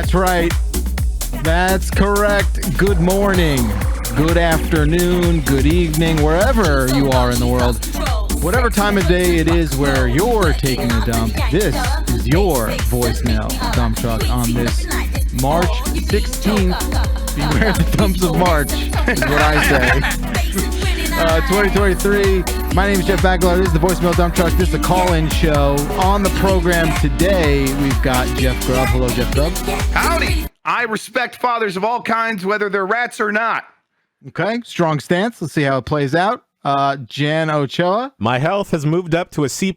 That's right. That's correct. Good morning, good afternoon, good evening, wherever you are in the world. Whatever time of day it is where you're taking a dump, this is your voicemail dump truck on this March 16th. Beware the dumps of March, is what I say. 2023. My name is Jeff Aguilar. This is the voicemail dump truck. This is the call-in show. On the program today, we've got Jeff Grubb. Hello, Jeff Grubb. Howdy. I respect fathers of all kinds, whether they're rats or not. Okay, strong stance. Let's see how it plays out. Jan Ochoa. My health has moved up to a C+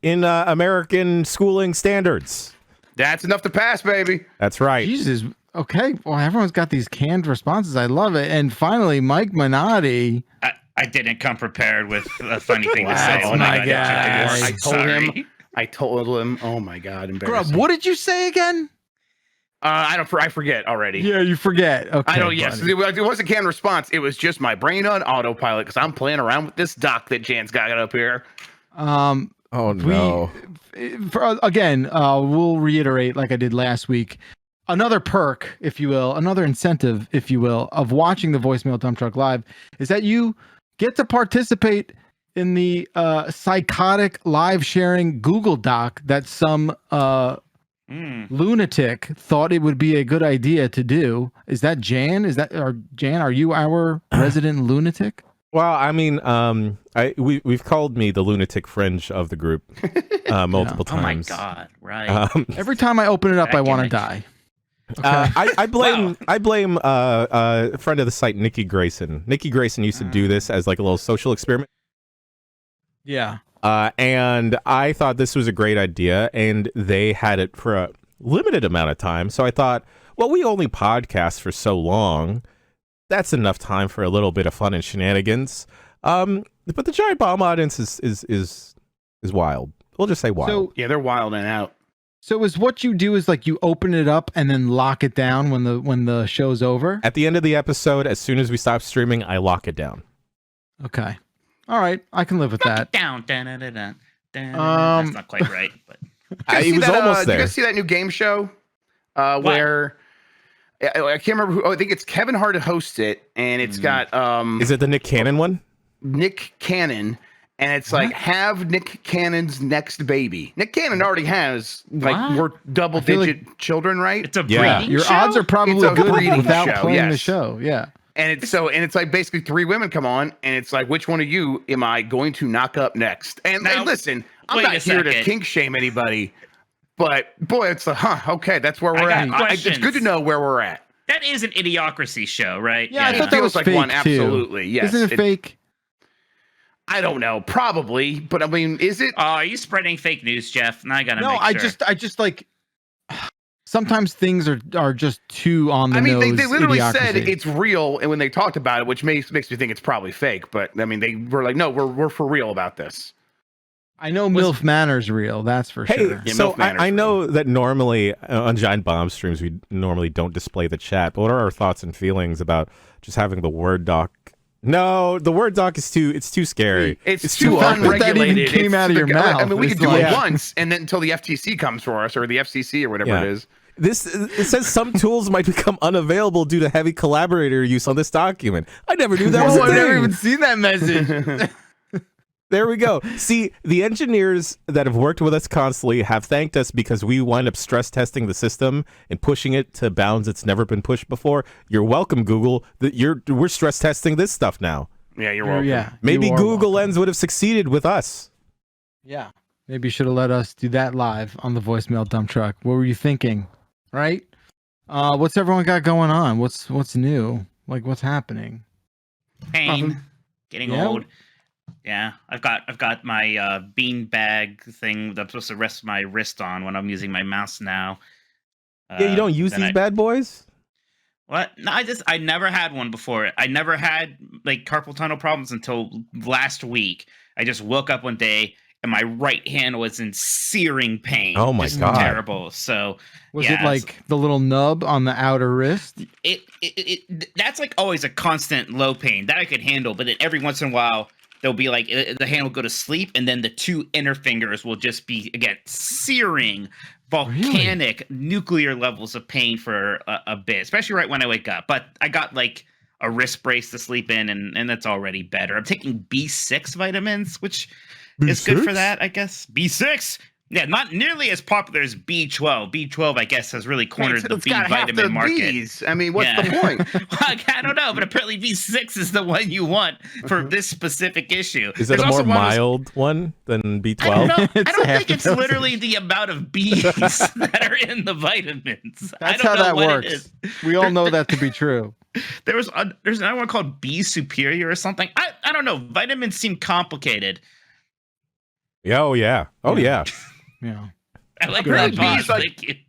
in American schooling standards. That's enough to pass, baby. That's right. Jesus. Okay. Well, everyone's got these canned responses. I love it. And finally, Mike Minotti. I didn't come prepared with a funny thing to say. Oh my God. I told him. Oh my God. Embarrassing. Grubb, what did you say again? I forget already. Yeah, you forget. Okay. I don't. Yes, it wasn't canned response. It was just my brain on autopilot because I'm playing around with this doc that Jan's got up here. Oh no. We'll reiterate like I did last week. Another perk, if you will, another incentive, if you will, of watching the voicemail dump truck live is that you get to participate in the psychotic live sharing Google Doc that some lunatic thought it would be a good idea to do. Is that Jan? Jan, are you our resident lunatic? Well, I mean, we've called me the lunatic fringe of the group multiple times. Oh my God! Right. Every time I open it up, I want to die. Okay. I blame a friend of the site, Nikki Grayson. Nikki Grayson used to do this as like a little social experiment. Yeah. And I thought this was a great idea, and they had it for a limited amount of time. So I thought, well, we only podcast for so long. That's enough time for a little bit of fun and shenanigans. But the giant bomb audience is wild. We'll just say wild. So, yeah, they're wilding out. So is what you do is like you open it up and then lock it down when the show's over? At the end of the episode, as soon as we stop streaming, I lock it down. Okay. All right. I can live with that. Down. That's not quite right, but It was almost there. Did you guys see that new game show where I can't remember who? I think it's Kevin Hart hosts it, and it's got Is it the Nick Cannon one? Nick Cannon, and it's like have Nick Cannon's next baby. Nick Cannon already has we're double-digit children, right? it's a breeding Your show? odds are probably It's a good breeding without show, playing the yes. show. Yeah. And it's like basically three women come on, and it's like, which one of you am I going to knock up next? And Now, listen, I'm wait not a here to second. kink shame anybody, but boy, it's okay, that's where we're got at. It's questions. good to know where we're at. That is an idiocracy show, right? Yeah, I thought It that feels was like fake one, too. absolutely. Yes, Isn't it fake? I don't know, probably, but I mean, is it? Are you spreading fake news, Jeff? Now I gotta No, make sure. I just like sometimes things are just too on the I mean, nose. they literally idiocracy. said it's real, and when they talked about it, which makes me think it's probably fake. But I mean, they were like, no, we're for real about this. I know MILF Manor's real, that's for sure. Yeah, so Milf Manor's I know that normally on Giant Bomb streams, we normally don't display the chat, but what are our thoughts and feelings about just having the Word doc? No, the Word doc is too scary. It's too fact that that even unregulated. came out of your mouth. I mean, we It's could do like- it once, and then until the FTC comes for us, or the FCC, or whatever it is. It says some tools might become unavailable due to heavy collaborator use on this document. I never knew that was a I've never thing. even seen that message. There we go. See, the engineers that have worked with us constantly have thanked us because we wind up stress testing the system and pushing it to bounds it's never been pushed before. You're welcome, Google. We're stress testing this stuff now. Yeah, you're welcome. Yeah. Maybe you are Google welcome. Lens would have succeeded with us. Yeah. Maybe you should have let us do that live on the voicemail dump truck. What were you thinking? Right? What's everyone got going on? What's new? Like what's happening? Pain, getting Yeah. old. Yeah, I've got my bean bag thing that I'm supposed to rest my wrist on when I'm using my mouse now. Yeah, you don't use then these bad boys? What? No, I never had one before. I never had like carpal tunnel problems until last week. I just woke up one day and my right hand was in searing pain. Oh my Just God. terrible. So Was yeah, it like the little nub on the outer wrist? it that's like always a constant low pain that I could handle, but then every once in a while there'll be like the hand will go to sleep, and then the two inner fingers will just be again searing, volcanic, nuclear levels of pain for a bit, especially right when I wake up. But I got like a wrist brace to sleep in, and that's already better. I'm taking B6 vitamins, which is good for that, I guess. B6. Yeah, not nearly as popular as B12. B12, I guess, has really cornered the B vitamin market. B's. I mean, what's the point? Well, I don't know, but apparently B6 is the one you want for this specific issue. Is it a more mild one than B12? I don't think it's literally the amount of B's that are in the vitamins. That's how that works. We all know that to be true. There's another one called B Superior or something. I don't know. Vitamins seem complicated. Oh, yeah. Yeah. I like that. Bees,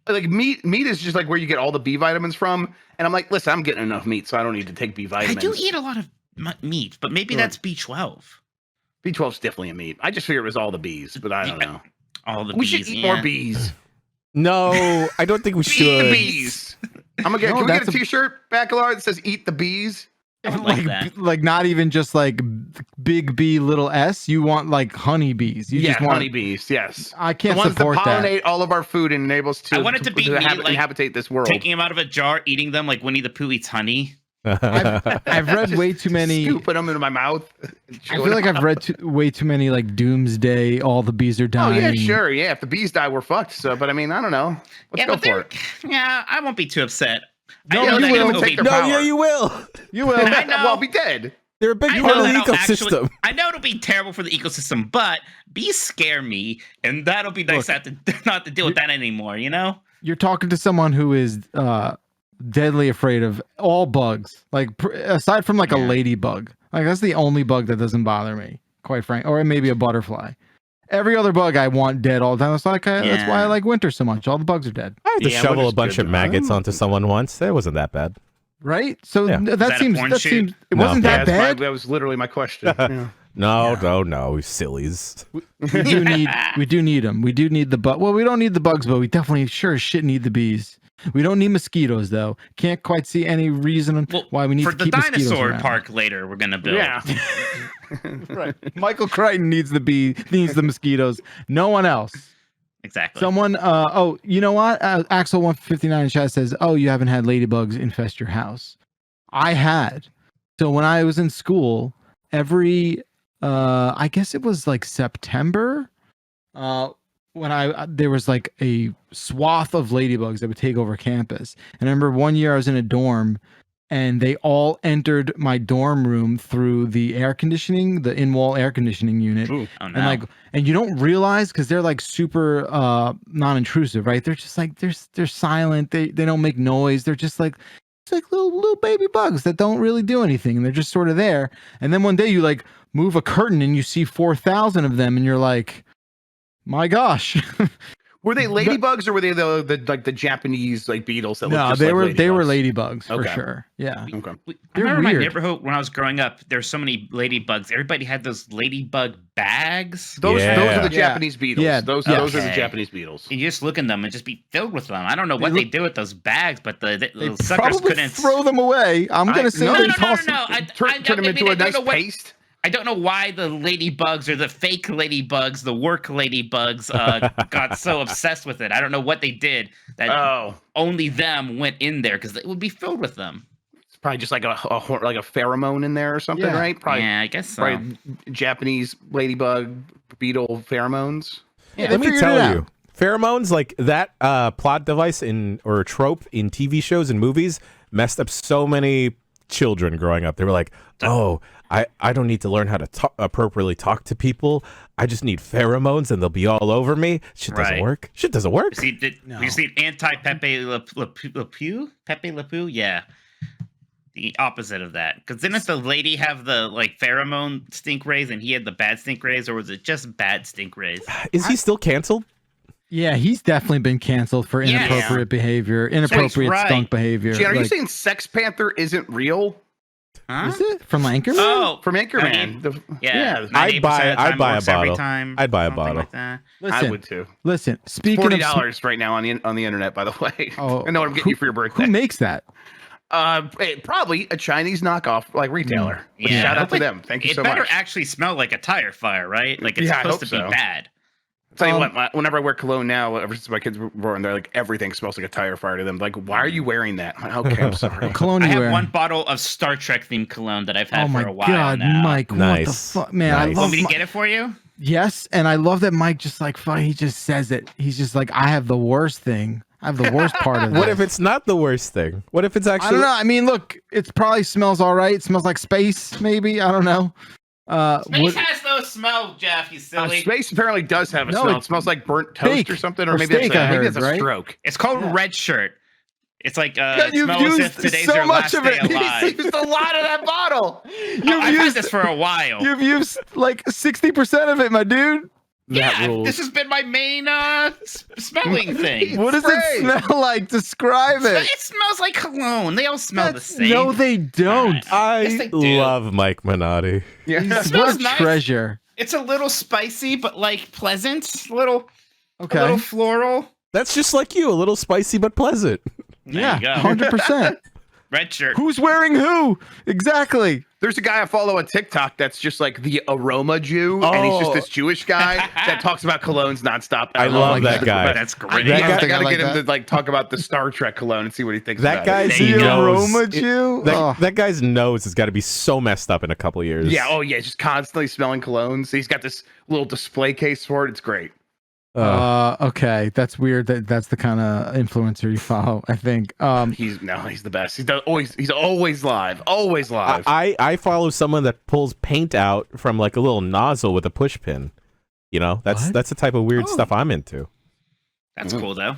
like meat is just like where you get all the B vitamins from. And I'm like, listen, I'm getting enough meat, so I don't need to take B vitamins. I do eat a lot of meat, but maybe that's B12. B12 is definitely a meat. I just figured it was all the B's, but I don't know. All the we bees. Should eat more bees. No, I don't think we should. Eat the bees. Can we get a T-shirt, Bacalar, that says "Eat the bees"? Like not even just like big B little S. You want like honeybees. You just want honeybees. Yes, I can't the ones support that pollinate all of our food and enable us to. I want it to be me, inhabitate this world. Taking them out of a jar, eating them like Winnie the Pooh eats honey. I've read way too many. Scooping them into my mouth. I feel like I've read way too many like doomsday. All the bees are dying. Oh yeah, sure, yeah. If the bees die, we're fucked. So, but I mean, I don't know. Let's go for it. Yeah, I won't be too upset. No, you will. You will. You will. I know. Well, I'll be dead. They're a big part of the ecosystem. I know it'll be terrible for the ecosystem, but bees scare me, and that'll be nice not to deal with that anymore. You know. You're talking to someone who is deadly afraid of all bugs, like aside from like a ladybug. Like that's the only bug that doesn't bother me, quite frankly, or maybe a butterfly. Every other bug I want dead all the time. It's like that's why I like winter so much. All the bugs are dead. I had to shovel a bunch of maggots onto someone once. It wasn't that bad. Right? So that seems it wasn't that bad. That was literally my question. No, sillies. We do need them. We do need the bug. Well, we don't need the bugs, but we definitely sure as shit need the bees. We don't need mosquitoes though. Can't quite see any reason why we need to keep mosquitoes around. For the dinosaur park later, we're gonna build. Yeah. Right. Michael Crichton needs the mosquitoes. No one else. Exactly. Someone. You know what? Axel 159 in chat says, "Oh, you haven't had ladybugs infest your house." I had. So when I was in school, every I guess it was like September. When there was like a swath of ladybugs that would take over campus. And I remember one year I was in a dorm and they all entered my dorm room through the air conditioning, the in-wall air conditioning unit. Ooh. Oh, no. And you don't realize because they're like super non-intrusive, right? They're just like they're silent. They don't make noise. They're just like it's like little baby bugs that don't really do anything, and they're just sort of there. And then one day you like move a curtain and you see 4,000 of them, and you're like, my gosh. Were they ladybugs or were they the Japanese like beetles that No, looked just they like were ladybugs? ladybugs for sure. Yeah. Okay. I remember my neighborhood when I was growing up, there's so many ladybugs. Everybody had those ladybug bags. Those are the Japanese beetles. Yeah. Those are the Japanese beetles. You just look in them and just be filled with them. I don't know what they do with those bags, but the suckers probably couldn't throw them away. I'm gonna say no. Turn them into a nice paste. I don't know why the ladybugs or the fake ladybugs, the work ladybugs, got so obsessed with it. I don't know what they did that only them went in there because it would be filled with them. It's probably just like a pheromone in there or something, right? Probably, yeah, I guess so. Probably Japanese ladybug beetle pheromones. Yeah, let me tell you, pheromones like that plot device or trope in TV shows and movies messed up so many children growing up. They were like, oh, I don't need to learn how to appropriately talk to people. I just need pheromones and they'll be all over me. Shit doesn't work. Shit doesn't work. We just need anti-Pepe Le Pew? Pepe Le Pew? Yeah. The opposite of that. Because didn't the lady have the like pheromone stink rays and he had the bad stink rays, or was it just bad stink rays? Is he still canceled? Yeah, he's definitely been canceled for inappropriate behavior, inappropriate skunk behavior. Gee, are you saying Sex Panther isn't real? Huh? Is it from Anchorman? Oh, from Anchorman. I'd buy a bottle. I'd buy a bottle. Like that. I would too. Listen, speaking $40 right now on the internet. By the way, I know what I'm getting you for your birthday. Who makes that? Probably a Chinese knockoff, like retailer. But Yeah, shout out to like, them. Thank you so It better much. actually smell like a tire fire, right? Like it's Yeah, I supposed hope to be so. bad. Tell you what, whenever I wear cologne now, ever since my kids were born, they're like everything smells like a tire fire to them. Like, why are you wearing that? I'm like, okay, I'm sorry. Cologne I you have wearing? one bottle of Star Trek themed cologne that I've had Oh my for a while god, now. Mike! Nice. What the fuck, man? I Nice. love Want me to Mi- get it for you? Yes, and I love that Mike just like he just says it. He's just like, I have the worst thing. I have the worst part of it. What if it's not the worst thing? What if it's I actually? don't know. I mean, look, it probably smells all right. It smells like space, maybe. I don't know. Space has no smell, Jeff. You silly. Space apparently does have a No, smell. It smells like burnt toast steak or something, or or maybe steak, I that's maybe heard, that's a right? stroke. It's called Red Shirt. It's like it You've smells as if used today's so your much last of day it. alive. He's used a lot of that bottle. I've had this for a while. You've used like 60% of it, my dude. Yeah, rules. this has been my main smelling thing. What does it Spray. smell like? Describe it. It smells like cologne. They all smell the same. No, they don't. Yes, they I do. love Mike Minotti. Yeah. It What smells a nice. treasure. It's a little spicy, but like pleasant. A little Okay. floral. That's just like you, a little spicy but pleasant. There Yeah, you go. 100%. Red shirt. Who's wearing who? Exactly. There's a guy I follow on TikTok that's just like the aroma Jew, and he's just Oh. this Jewish guy that talks about colognes nonstop. I don't know, love like, that guy. That's I, great. That guy- I gotta I like get him that. to like talk about the Star Trek cologne and see what he thinks. That about it. guy's There you The go. nose. aroma Jew. Oh. That guy's nose has got to be so messed up in a couple years. Yeah. Oh yeah. Just constantly smelling colognes. He's got this little display case for it. It's great. Okay, that's weird. That's the kind of influencer you follow, I think. He's the best. He's always live. Always live. I follow someone that pulls paint out from like a little nozzle with a push pin. You know, that's What? the type of weird Oh. stuff I'm into. That's cool though.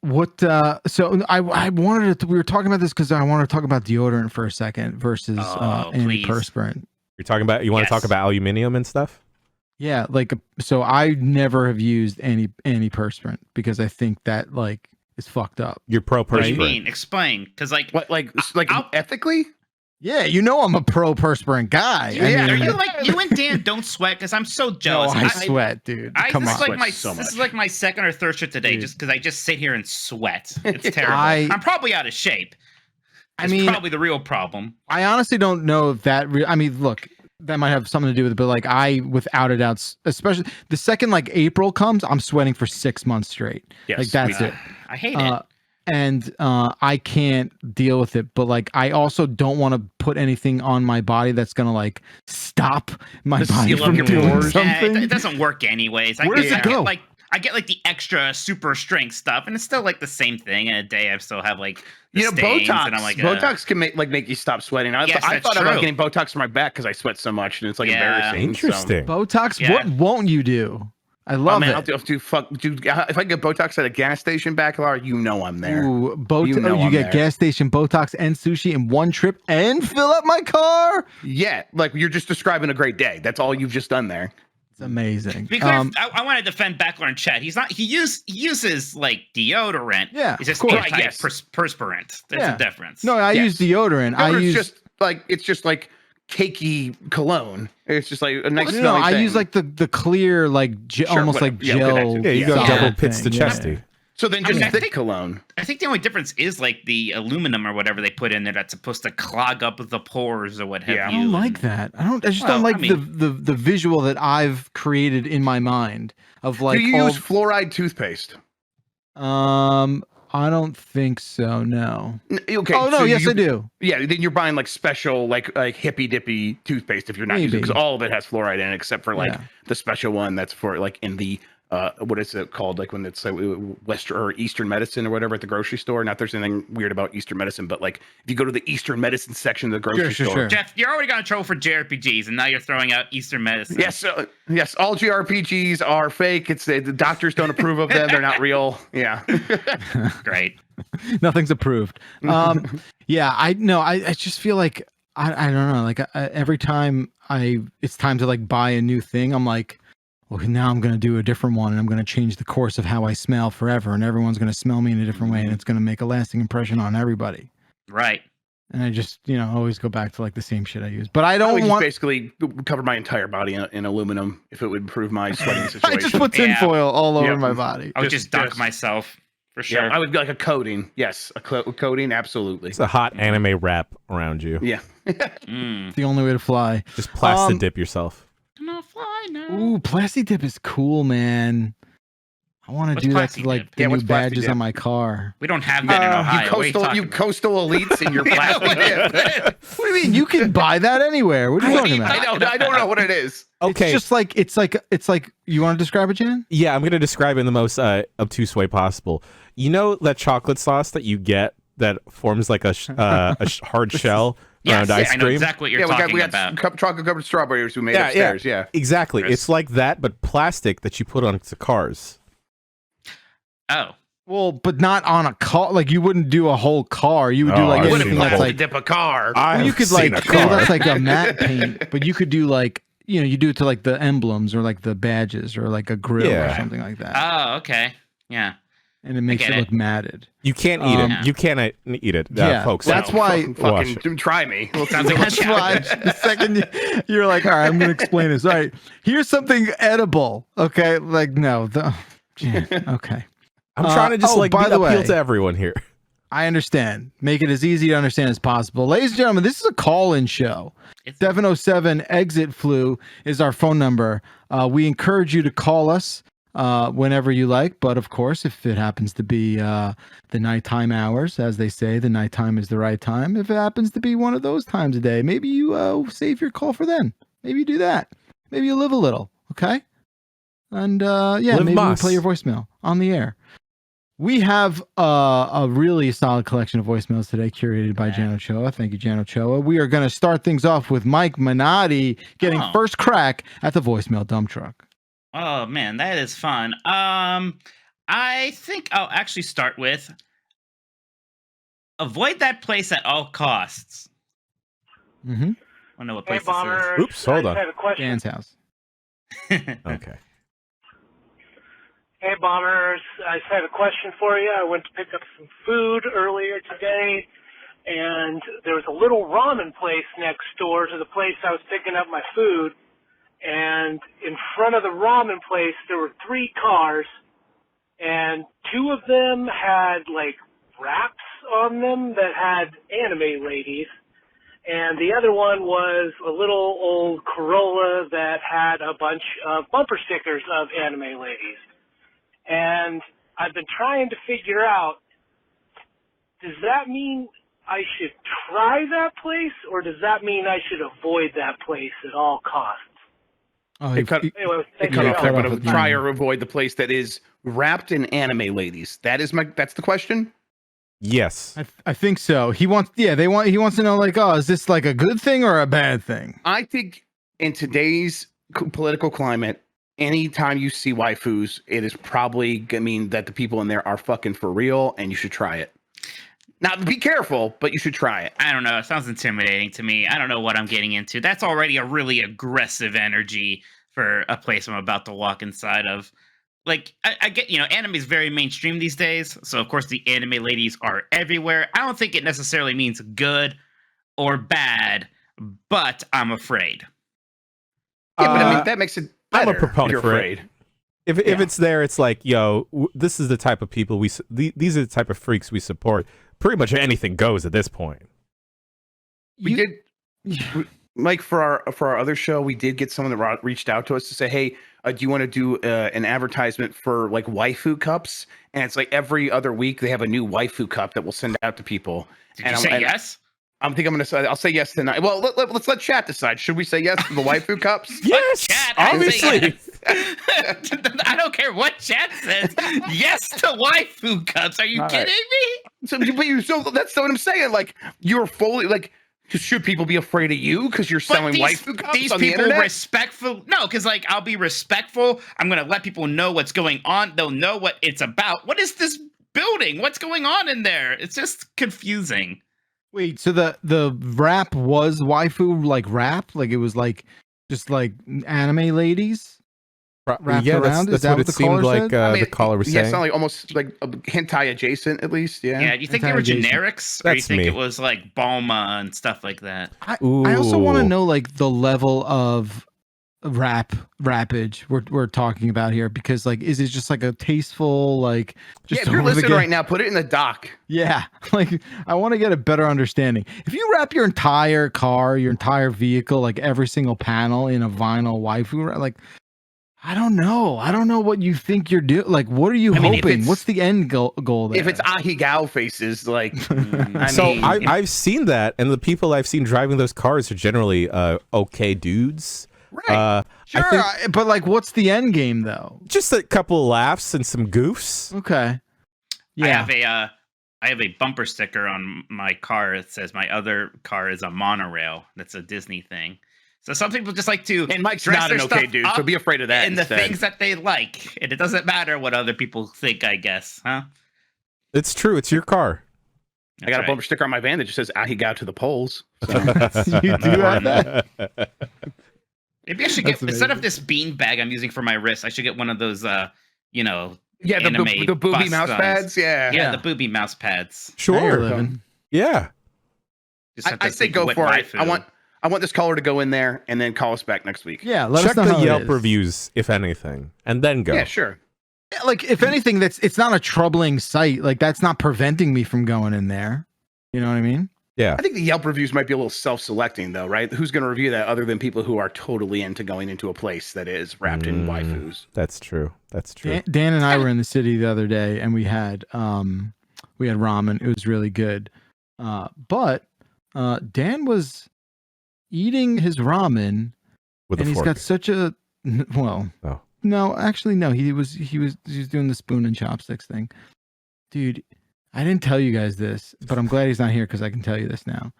What? So I wanted to. We were talking about this because I wanted to talk about deodorant for a second versus Oh, please. antiperspirant. You're talking about you want to Yes. talk about aluminum and stuff? Yeah, like so I never have used any antiperspirant because I think that like is fucked up. You're pro What do you perspirant. mean? Explain. Because like, What like I'll- ethically? Yeah, you know I'm a pro perspirant guy. Yeah, are I mean, you like you and Dan don't sweat? Because I'm so no, jealous. I sweat, dude. Come this on. is like my So this is much. like my second or third shirt today, Dude. just because I just sit here and sweat. It's terrible. I'm probably out of shape. I It's mean, probably the real problem. I honestly don't know if that. I mean, look, that might have something to do with it, but like I, without a doubt, especially the second like April comes, I'm sweating for 6 months straight. Yes, like that's it. I hate it. And I can't deal with it. But like, I also don't want to put anything on my body that's gonna like stop my To body seal up from your doing pores. something. It doesn't work anyways. Where does it go? I get like the extra super strength stuff, and it's still like the same thing. In a day, I still have like the You know, stains, Botox. and I'm like, Botox can make you stop sweating. I Yes, thought that's about true. getting Botox for my back because I sweat so much, and it's like Yeah. embarrassing. Interesting. Botox. Yeah. What won't you do? I So. Oh love man, it. I'll do if I get Botox at a gas station back, Laura, you know I'm there. Ooh, You know you I'm get there. gas station Botox and sushi in one trip and fill up my car. Yeah, like you're just describing a great day. That's all you've just done there. It's amazing. To be clear, I want to defend Backler and Chad. He's not. He uses like deodorant. Yeah, It's just of course. Right, yes. perspirant. There's Yeah. a difference. No, I Yes. use deodorant. I It's use just like cakey cologne. It's just like a nice. no, smelling I thing. use like the clear like Sure, almost like whatever. Yeah, okay, gel. that's Yeah, you go solid double pits to thing, yeah. chesty. So then I just mean, I thick think- cologne. I think the only difference is like the aluminum or whatever they put in there that's supposed to clog up the pores or what have Yeah. you. I don't like that. I just Well, don't like I mean- the visual that I've created in my mind of like Do you all, use fluoride toothpaste? I don't think so. No. Okay. Oh no, so yes you- I do. Yeah, then you're buying like special, like hippy dippy toothpaste if you're not using Maybe. because all of it has fluoride in it, except for like Yeah. the special one that's for like in the what is it called? Like when it's Western or Eastern medicine or whatever at the grocery store. Not there's anything weird about Eastern medicine, but like if you go to the Eastern medicine section of the grocery Sure, store. sure. Jeff, you're already got in trouble for JRPGs, and now you're throwing out Eastern medicine. Yes, yes, all GRPGs are fake. It's the doctors don't approve of them. They're not real. Yeah. Great. Nothing's approved. Yeah, I just feel like I don't know. Like every time it's time to like buy a new thing, I'm like, well, now I'm gonna do a different one, and I'm gonna change the course of how I smell forever, and everyone's gonna smell me in a different way, and it's gonna make a lasting impression on everybody. Right. And I just always go back to like the same shit I use. But I I would don't just want. basically cover my entire body in aluminum if it would improve my sweating I situation. just put Yeah. tinfoil all over Yeah. my body. I would Just- just dunk just- myself for sure. Yeah, I would like a coating. Yes, a coating, absolutely. It's a hot anime wrap around you. Yeah. It's the only way to fly. Just plastic dip yourself. No fly, no. Ooh, plastic dip is cool, man. I want to What's do that plastic to like dip? the Yeah, new what's plastic badges dip? on my car. We don't have that in Ohio. What are You talking coastal elites in your plastic dip. What do you mean? You can buy that anywhere. What are you talking about? I don't know what it is. Okay. It's just like. You want to describe it, Jan? Yeah, I'm going to describe it in the most obtuse way possible. You know that chocolate sauce that you get that forms like a hard shell around ice I know cream? exactly what you're talking we about. got chocolate covered strawberries we made upstairs. Yeah. Exactly. Chris. It's like that, but plastic that you put onto cars. Oh. Well, but not on a car. Like you wouldn't do a whole car. You would do like I've anything seen that's that. like. dip a car. I've You could seen like. a Well, car. that's like a matte paint, but you could do like you do it to like the emblems or like the badges or like a grill or Yeah. something like that, Oh, okay. Yeah. and it makes get it it. look matted. You can't eat Um, it. You cannot eat it, yeah, folks. that's why. Wash Fucking try me. Sounds like That's why the second you're like, all right, I'm going to explain this. All right, here's something edible. Okay, like no, okay. I'm trying to just by the appeal way, to everyone here. I understand. Make it as easy to understand as possible. Ladies and gentlemen, this is a call-in show. It's 707 exit flu is our phone number. We encourage you to call us whenever you like, but of course, if it happens to be the nighttime hours, as they say, the nighttime is the right time. If it happens to be one of those times a day, maybe you save your call for then. Maybe you do that. Maybe you live a little, okay? And Live maybe mas. we'll play your voicemail on the air. We have a really solid collection of voicemails today, curated by Jan Ochoa. Thank you, Jan Ochoa. We are going to start things off with Mike Minotti getting first crack at the voicemail dump truck. Oh man, that is fun. I think I'll actually start with avoid that place at all costs. Mm-hmm. I don't know what place Bomber. Oops, hold I on. just have a question. Dan's house. this is. Okay. Hey, Bombers. I just have a question for you. I went to pick up some food earlier today, and there was a little ramen place next door to the place I was picking up my food. And in front of the ramen place, there were 3 cars, and 2 of them had, like, wraps on them that had anime ladies. And the other one was a little old Corolla that had a bunch of bumper stickers of anime ladies. And I've been trying to figure out, does that mean I should try that place, or does that mean I should avoid that place at all costs? Oh, It cut, Anyway, it thank cut you. off there, but I off would at the try end. or avoid the place that is wrapped in anime ladies. That's the question? Yes. I think so. He wants to know, like, oh, is this like a good thing or a bad thing? I think in today's political climate, anytime you see waifus, it is probably gonna mean that the people in there are fucking for real, and you should try it. Now, be careful, but you should try it. I don't know. It sounds intimidating to me. I don't know what I'm getting into. That's already a really aggressive energy for a place I'm about to walk inside of. Like, I get, anime is very mainstream these days. So, of course, the anime ladies are everywhere. I don't think it necessarily means good or bad, but I'm afraid. Yeah, but I mean, that makes it better. I'm a proponent You're for afraid. it. If it's there, it's like, this is the type of people these are the type of freaks we support. Pretty much anything goes at this point. We did, Mike, for our other show, we did get someone that reached out to us to say, hey, do you want to do an advertisement for like waifu cups? And it's like every other week they have a new waifu cup that we'll send out to people. Did you say yes? I think I'm going to say, I'll say yes tonight. Well, let's let chat decide. Should we say yes to the waifu cups? Yes, Chat, I say obviously. yes. I don't care what chat says. Yes to waifu cups. Are you All right. kidding me? So that's what I'm saying. Like, you're fully like, should people be afraid of you because you're selling waifu cups These on the people internet? respectful. No, because like I'll be respectful. I'm gonna let people know what's going on. They'll know what it's about. What is this building? What's going on in there? It's just confusing. Wait, so the rap was waifu like rap? Like it was like just like anime ladies? Wrapped Yeah, around? Is that's that what what it the seemed caller like said? the caller was Yeah, saying. it's not like almost like hentai adjacent, at least. Yeah. Yeah, do you think they were Anti-adjacent. generics, or do you That's think me. it was like Balma and stuff like that? I also want to Ooh. know like the level of rappage we're talking about here? Because like, is it just like a tasteful like? Just if you're listening right now, put it in the dock. Yeah, like I want to get a better understanding. If you wrap your entire car, your entire vehicle, like every single panel in a vinyl waifu, like I don't know. I don't know what you think you're doing. Like, what are you hoping? What's the end goal there? If it's Ahigao faces, like, I've seen that, and the people I've seen driving those cars are generally okay dudes. Right. Sure, but like, what's the end game though? Just a couple of laughs and some goofs. Okay. Yeah. I have a bumper sticker on my car that says my other car is a monorail. That's a Disney thing. So some people just like to and Mike's dress not an okay dude, so be afraid of that. And the things that they like, and it doesn't matter what other people think. I guess, huh? It's true. It's your car. I got a bumper sticker on my van that just says Ahigao to the polls. So. You do have that. Maybe I should get instead of this bean bag I'm using for my wrist, I should get one of those, the booby mouse pads. Yeah, the booby mouse pads. Sure. Yeah. I say go for it. I want this caller to go in there and then call us back next week. Yeah, let Check us know the Yelp reviews, if anything, and then go. Yeah, sure. Yeah, like if anything, it's not a troubling site. Like that's not preventing me from going in there. You know what I mean? Yeah. I think the Yelp reviews might be a little self-selecting, though, right? Who's going to review that other than people who are totally into going into a place that is wrapped in waifus? That's true. That's true. Dan and I were in the city the other day, and we had ramen. It was really good. But Dan was eating his ramen, with and a he's fork. got such a no, actually no. He was doing the spoon and chopsticks thing, dude. I didn't tell you guys this, but I'm glad he's not here because I can tell you this now.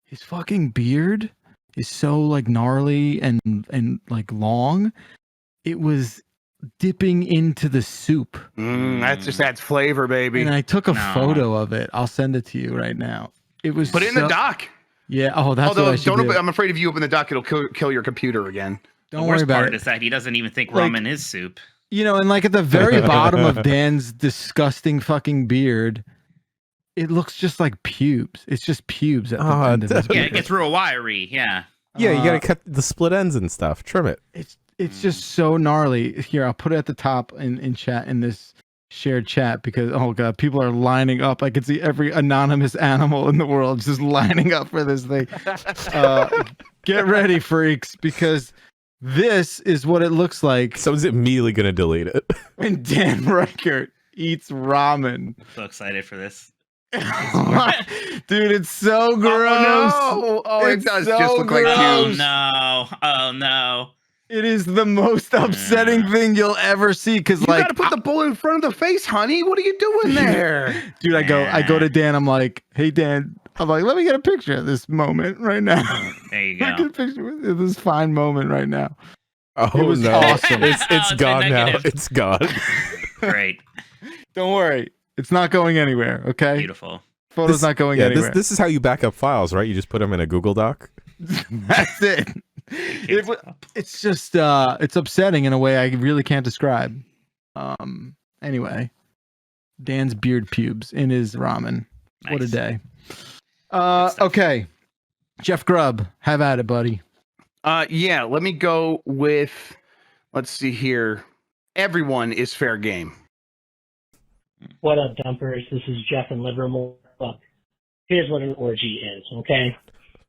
His fucking beard is so like gnarly and like long. It was dipping into the soup. That just adds flavor, baby. And I took a photo of it. I'll send it to you right now. It was put it in the dock. Yeah. Oh, that's although what I should do. I'm afraid if you open the dock, it'll kill your computer again. Don't worry about it. The worst part is that he doesn't even think ramen is soup. You know, and like at the very bottom of Dan's disgusting fucking beard, it looks just like pubes. It's just pubes at the end of his beard. Yeah, it gets real wiry. Yeah. Yeah, you gotta cut the split ends and stuff. Trim it. It's just so gnarly. Here, I'll put it at the top in chat in this shared chat because oh god, people are lining up. I can see every anonymous animal in the world just lining up for this thing. Get ready, freaks, because this is what it looks like. Someone's immediately gonna delete it. When Dan Reichert eats ramen. So excited for this. Dude, it's so gross. It does just look like pubes. Oh no. It is the most upsetting thing you'll ever see because you gotta put the bullet in front of the face, honey. What are you doing there? Dude, I go to Dan. I'm like, hey Dan, I'm like, let me get a picture of this moment right now. There you go. Get a picture of this fine moment right now. Oh, it was awesome. It's gone now. It's gone. Great. Don't worry. It's not going anywhere, okay? Beautiful. Photo's not going anywhere. This is how you back up files, right? You just put them in a Google Doc. That's it. It's just it's upsetting in a way I really can't describe. Anyway, Dan's beard pubes in his ramen. Nice. What a day. Okay. Jeff Grubb, have at it, buddy. Yeah, let me go with, let's see here. Everyone is fair game. What up, dumpers? This is Jeff in Livermore. Look, here's what an orgy is, okay?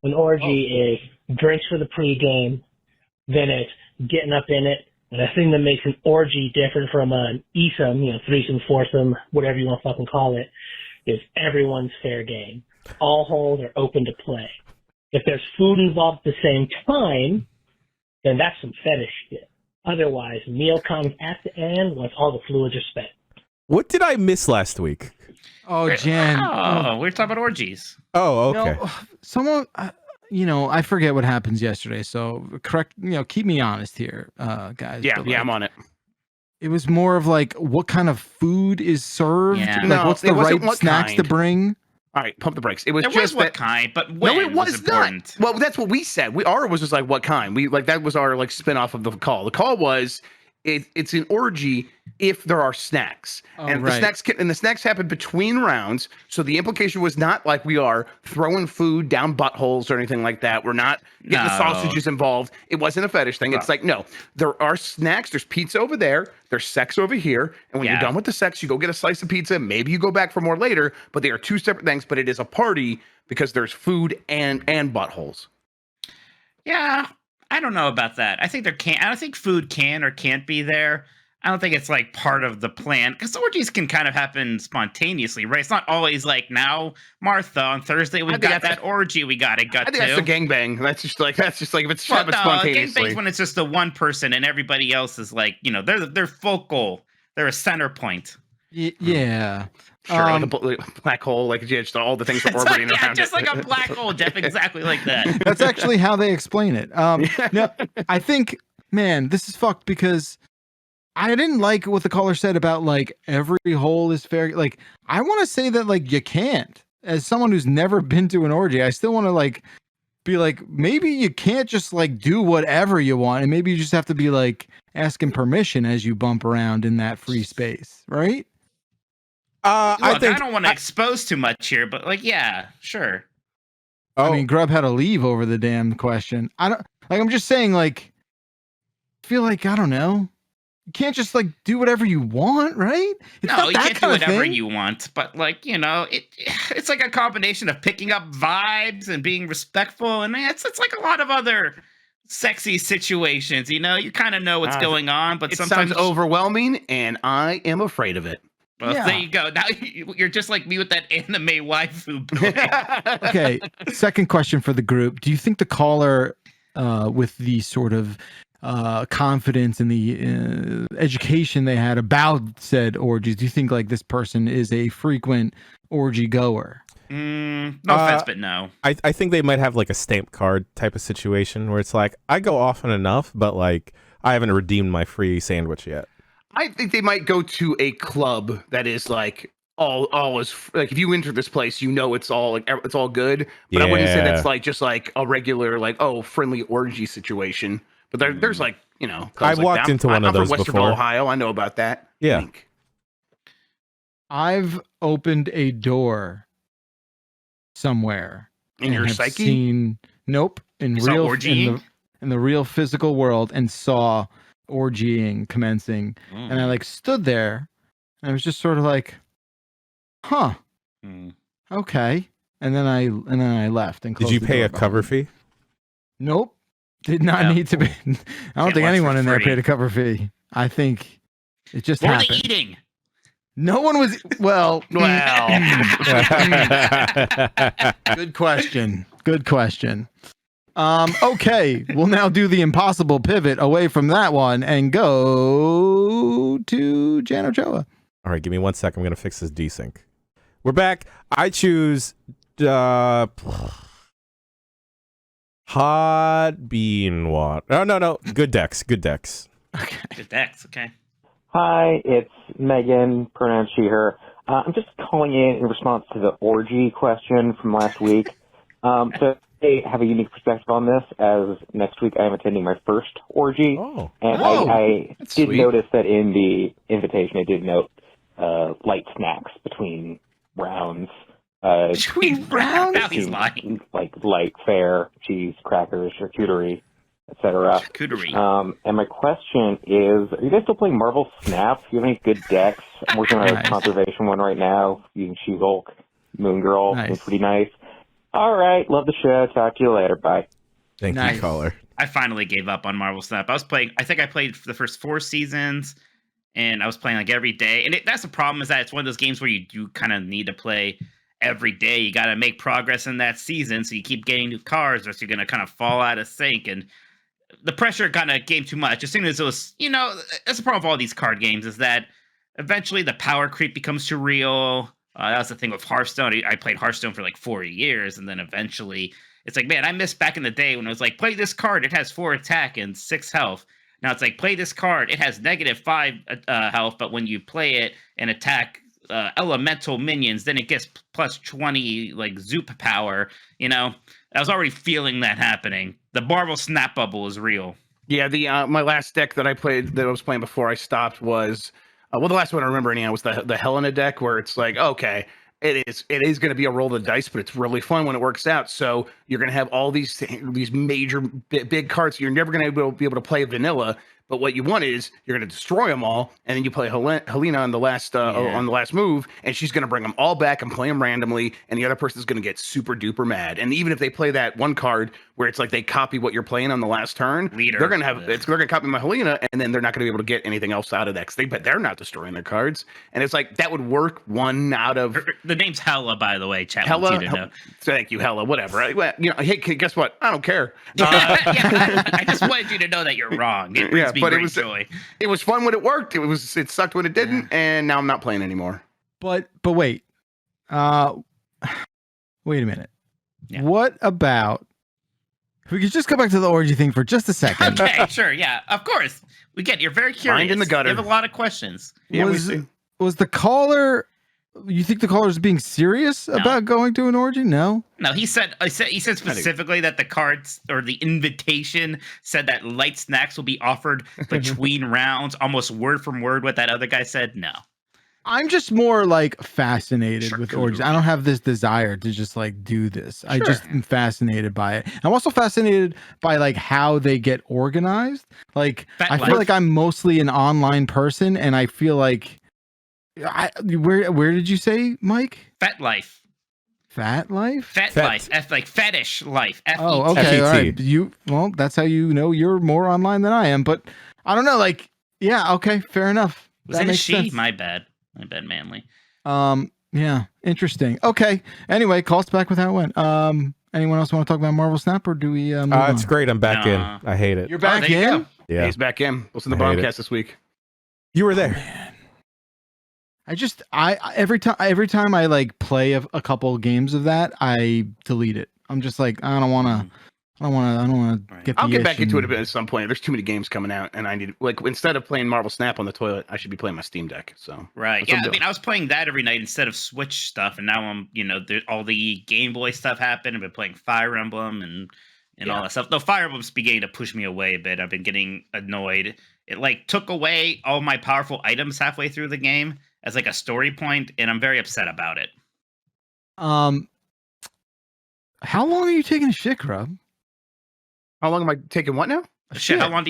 An orgy is drinks for the pregame, then it's getting up in it. And the thing that makes an orgy different from an ESOM, threesome, foursome, whatever you want to fucking call it, is everyone's fair game. All holes are open to play. If there's food involved at the same time, then that's some fetish shit. Otherwise, meal comes at the end once all the fluids are spent. What did I miss last week? Oh, Jen. We're talking about orgies. Oh, okay. Someone, I forget what happens yesterday. So correct, keep me honest here, guys. Yeah, I'm on it. It was more of like what kind of food is served. Yeah. Like what's the right snacks to bring. All right, pump the brakes. It was there just was what kind, but when no, it was important. Not. Well, that's what we said. Ours was just like what kind. That was our spinoff of the call. The call was it's an orgy if there are snacks, and right. the snacks happen between rounds. So the implication was not like we are throwing food down buttholes or anything like that. We're not getting the sausages involved. It wasn't a fetish thing. It's like, no, there are snacks. There's pizza over there. There's sex over here. And when you're done with the sex, you go get a slice of pizza. Maybe you go back for more later. But they are two separate things. But it is a party because there's food and buttholes. Yeah, I don't know about that. I don't think food can or can't be there. I don't think it's like part of the plan, because orgies can kind of happen spontaneously, right? It's not always like, now, Martha, on Thursday we got that orgy we got to go to. I think that's a gangbang. That's just like if it's happened spontaneously. Gangbang's when it's just the one person and everybody else is like, they're focal. They're a center point. Yeah. Sure, like a black hole, like just all the things are orbiting around. Just like a black hole, Jeff, exactly like that. That's actually how they explain it. No, I think, man, this is fucked, because I didn't like what the caller said about like every hole is fair. Like, I want to say that like you can't. As someone who's never been to an orgy, I still want to like be like, maybe you can't just like do whatever you want, and maybe you just have to be like asking permission as you bump around in that free space, right? Look, I don't want to expose too much here, but like, yeah, sure. I mean, Grub had to leave over the damn question. I'm just saying, like, I feel like, I don't know. You can't just like do whatever you want, right? No, you can't do whatever you want, but like, it's like a combination of picking up vibes and being respectful, and it's like a lot of other sexy situations. You kind of know what's going on, but sometimes sounds overwhelming, and I am afraid of it. Well, there you go. Now you're just like me with that anime waifu boy. Okay, second question for the group. Do you think the caller, with the sort of confidence and the education they had about said orgies, do you think like this person is a frequent orgy goer? No offense, but no. I think they might have like a stamp card type of situation where it's like, I go often enough, but like I haven't redeemed my free sandwich yet. I think they might go to a club that is like all is like, if you enter this place, it's all like it's all good. But I wouldn't say that's like just like a regular like friendly orgy situation. But there's like I walked into one of those from Westerville, before. Ohio. I know about that. Yeah, I've opened a door somewhere in your psyche. Nope, in the real physical world, and saw orgying commencing, and I like stood there, and I was just sort of like, huh, okay, and then I left. And did you pay a cover fee? Nope, did not need to be. I don't think anyone in there paid a cover fee. I think it just happened. Or the eating. No one was. Well, good question. Okay, we'll now do the impossible pivot away from that one and go to Jan Ochoa. All right, give me 1 second. I'm going to fix this desync. We're back. I choose hot bean water. No. Good decks. Okay. Good decks, okay. Hi, it's Megan, pronounced she, her. I'm just calling in response to the orgy question from last week. So I have a unique perspective on this, as next week I am attending my first orgy. I did notice that in the invitation, I did note light snacks between rounds. Between rounds? Now he's lying. Like light fare, cheese, crackers, charcuterie, etc. Charcuterie. And my question is, are you guys still playing Marvel Snap? Do you have any good decks? I'm working on a conservation one right now, using She-Hulk, Moon Girl. Nice. It's pretty nice. All right, love the show. Talk to you later. Bye. Thank you, caller. I finally gave up on Marvel Snap. I think I played for the first 4 seasons, and I was playing like every day. And that's the problem, is that it's one of those games where you do kind of need to play every day. You got to make progress in that season, so you keep getting new cards, or else you're going to kind of fall out of sync. And the pressure kind of came too much. As soon as it was, that's the problem with all these card games, is that eventually the power creep becomes too real. That was the thing with Hearthstone. I played Hearthstone for like 4 years, and then eventually it's like, man, I miss back in the day when it was like, play this card, it has 4 attack and 6 health. Now it's like, play this card, it has -5 health, but when you play it and attack elemental minions, then it gets plus 20 like Zoop power. I was already feeling that happening. The Marvel Snap bubble is real. Yeah, the my last deck that I was playing before I stopped was the last one I remember anyhow was the Helena deck, where it's like, okay, it is going to be a roll of the dice, but it's really fun when it works out. So you're going to have all these major big cards. You're never going to be able to play vanilla. But what you want is you're going to destroy them all, and then you play Helena on the last move, and she's going to bring them all back and play them randomly, and the other person's going to get super duper mad. And even if they play that one card where it's like they copy what you're playing on the last turn, they're going to copy my Helena, and then they're not going to be able to get anything else out of that because they're not destroying their cards. And it's like that would work one out of the name's Hella, by the way. Chat Hella. wants you to know. Thank you, Hella. Whatever. Hey, guess what? I don't care. I just wanted you to know that you're wrong. It brings me great joy. It was fun when it worked. It sucked when it didn't, and now I'm not playing anymore. But wait, wait a minute. Yeah. What about if we could just go back to the orgy thing for just a second? Okay, sure, yeah, of course. You're very curious. Mind in the gutter. You have a lot of questions. Yeah, was the caller? You think the caller is being serious about going to an orgy? No. No, he said specifically that the cards or the invitation said that light snacks will be offered between rounds, almost word from word what that other guy said. No. I'm just more like fascinated with orgies. I don't have this desire to just like do this. Sure. I just am fascinated by it. I'm also fascinated by like how they get organized. Like I feel like I'm mostly an online person, and I feel like where did you say, Mike? Fat life. Fat life? Fat life. Like fetish life. F-E-T. Oh, okay. All right. That's how you know you're more online than I am. But I don't know. Like, yeah. Okay. Fair enough. Was it a she? Sense. My bad, Manly. Yeah. Interesting. Okay. Anyway, call us back with how it went. Anyone else want to talk about Marvel Snap, or do we? It's great. I'm back in. I hate it. You're back in. Yeah. He's back in. Listen to the broadcast this week. You were there. Oh, man. Every time I like play a couple games of that, I delete it. I'm just like, I don't want to get the I'll get back into it a bit at some point. There's too many games coming out, and I need, like, instead of playing Marvel Snap on the toilet, I should be playing my Steam Deck. So right, yeah. I mean, I was playing that every night instead of Switch stuff, and now I'm, all the Game Boy stuff happened. I've been playing Fire Emblem and all that stuff. Though Fire Emblem's beginning to push me away a bit. I've been getting annoyed. It like took away all my powerful items halfway through the game as like a story point, and I'm very upset about it. How long are you taking a shit, Grub? How long am I taking what now? Shit. How long are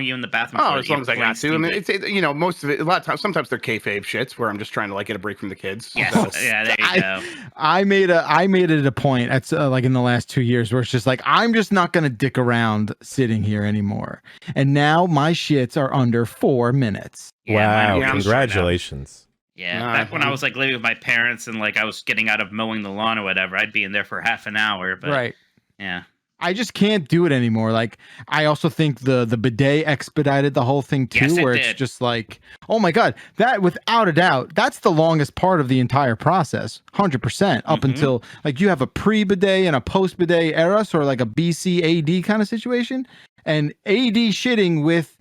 you in the bathroom? Oh, as long as I got to. I mean, it's most of it. A lot of times, sometimes they're kayfabe shits where I'm just trying to like get a break from the kids. Yes. So. Yeah, there you go. I made it a point at like in the last 2 years where it's just like I'm just not gonna dick around sitting here anymore. And now my shits are under 4 minutes. Yeah, wow! Congratulations. Yeah, back when I was like living with my parents and like I was getting out of mowing the lawn or whatever, I'd be in there for half an hour. But right. Yeah. I just can't do it anymore. Like, I also think the bidet expedited the whole thing too, where it's just like, oh my God, that without a doubt, that's the longest part of the entire process. 100% up until like you have a pre-bidet and a post-bidet era, sort of like a BC AD kind of situation. And AD shitting with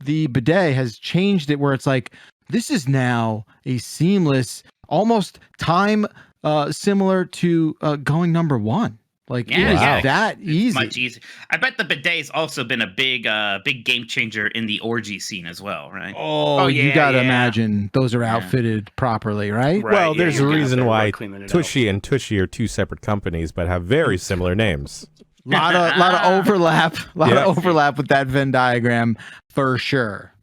the bidet has changed it where it's like, this is now a seamless, almost time similar to going number one. Like it is that easy. Much easier. I bet the bidet's also been a big game changer in the orgy scene as well, right? Oh yeah, you gotta imagine those are outfitted properly, right? Well, there's a reason why Tushy and Tushy are two separate companies, but have very similar names. lot of overlap, of overlap with that Venn diagram for sure.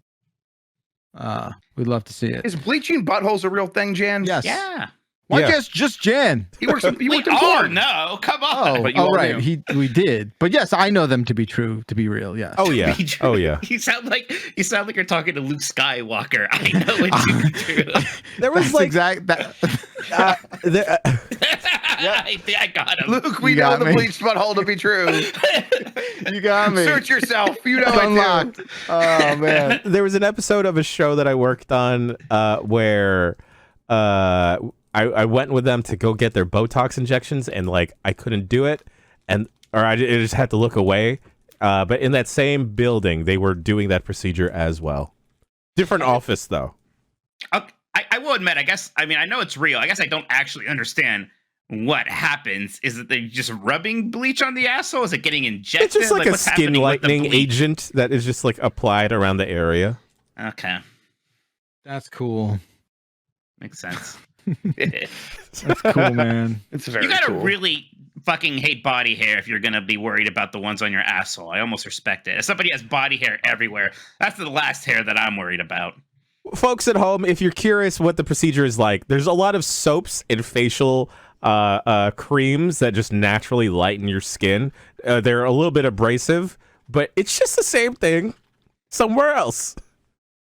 We'd love to see it. Is bleaching buttholes a real thing, Jan? Yes. Yeah. Why just Jan? He worked in porn. Oh no, come on. Right. We did. But yes, I know them to be true, to be real, yes. Oh yeah. Oh yeah. You sound like you're talking to Luke Skywalker. I know it to be true. There was I got him. Luke, we know the bleached butthole to be true. You got me. Search yourself. You know it's unlocked. Oh man. There was an episode of a show that I worked on where I went with them to go get their Botox injections, and like I couldn't do it, I just had to look away. But in that same building, they were doing that procedure as well. Different office though. I will admit, I know it's real. I guess I don't actually understand what happens? Is it they just rubbing bleach on the asshole? Is it getting injected? It's just like a what's skin happening with the lightening bleach? agent that is just like applied around the area. Okay, That's cool. makes sense. That's cool, man. It's very You gotta cool. really fucking hate body hair if you're gonna be worried about the ones on your asshole. I almost respect it. If somebody has body hair everywhere, that's the last hair that I'm worried about. Folks at home, if you're curious what the procedure is like, there's a lot of soaps and facial creams that just naturally lighten your skin. They're a little bit abrasive, but it's just the same thing somewhere else.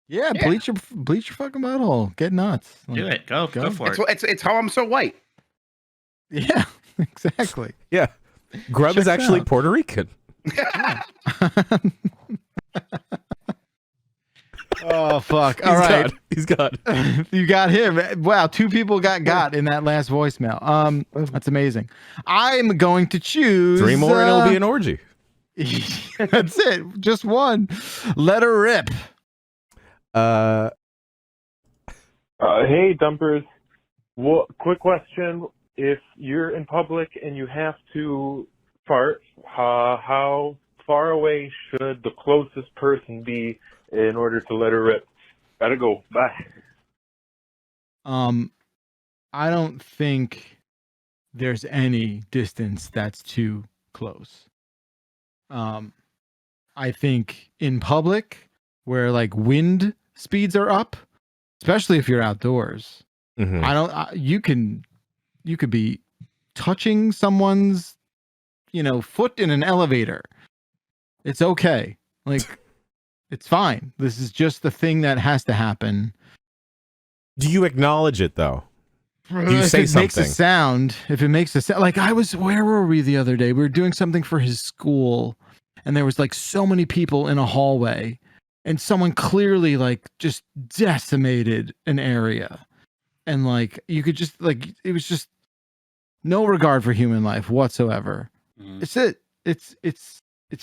Yeah, bleach your fucking butthole. Get nuts. Do it. Go for it. It's how I'm so white. Yeah, exactly. Yeah. Grub is Checks actually out. Puerto Rican. Oh fuck! All right, He's gone. you got him. Wow, 2 people got in that last voicemail. That's amazing. I'm going to choose 3 more and it'll be an orgy. That's it. Just one. Let her rip. Hey, dumpers. Quick question. If you're in public and you have to fart, how far away should the closest person be in order to let her rip? Gotta go. Bye. I don't think there's any distance that's too close. I think in public where like wind speeds are up, especially if you're outdoors, Mhm. you could be touching someone's, foot in an elevator. It's okay. Like, it's fine. This is just the thing that has to happen. Do you acknowledge it though? Do you If say it makes a something? sound, like where were we the other day? We were doing something for his school, and there was like so many people in a hallway, and someone clearly like just decimated an area, and like you could just like it was just no regard for human life whatsoever. It's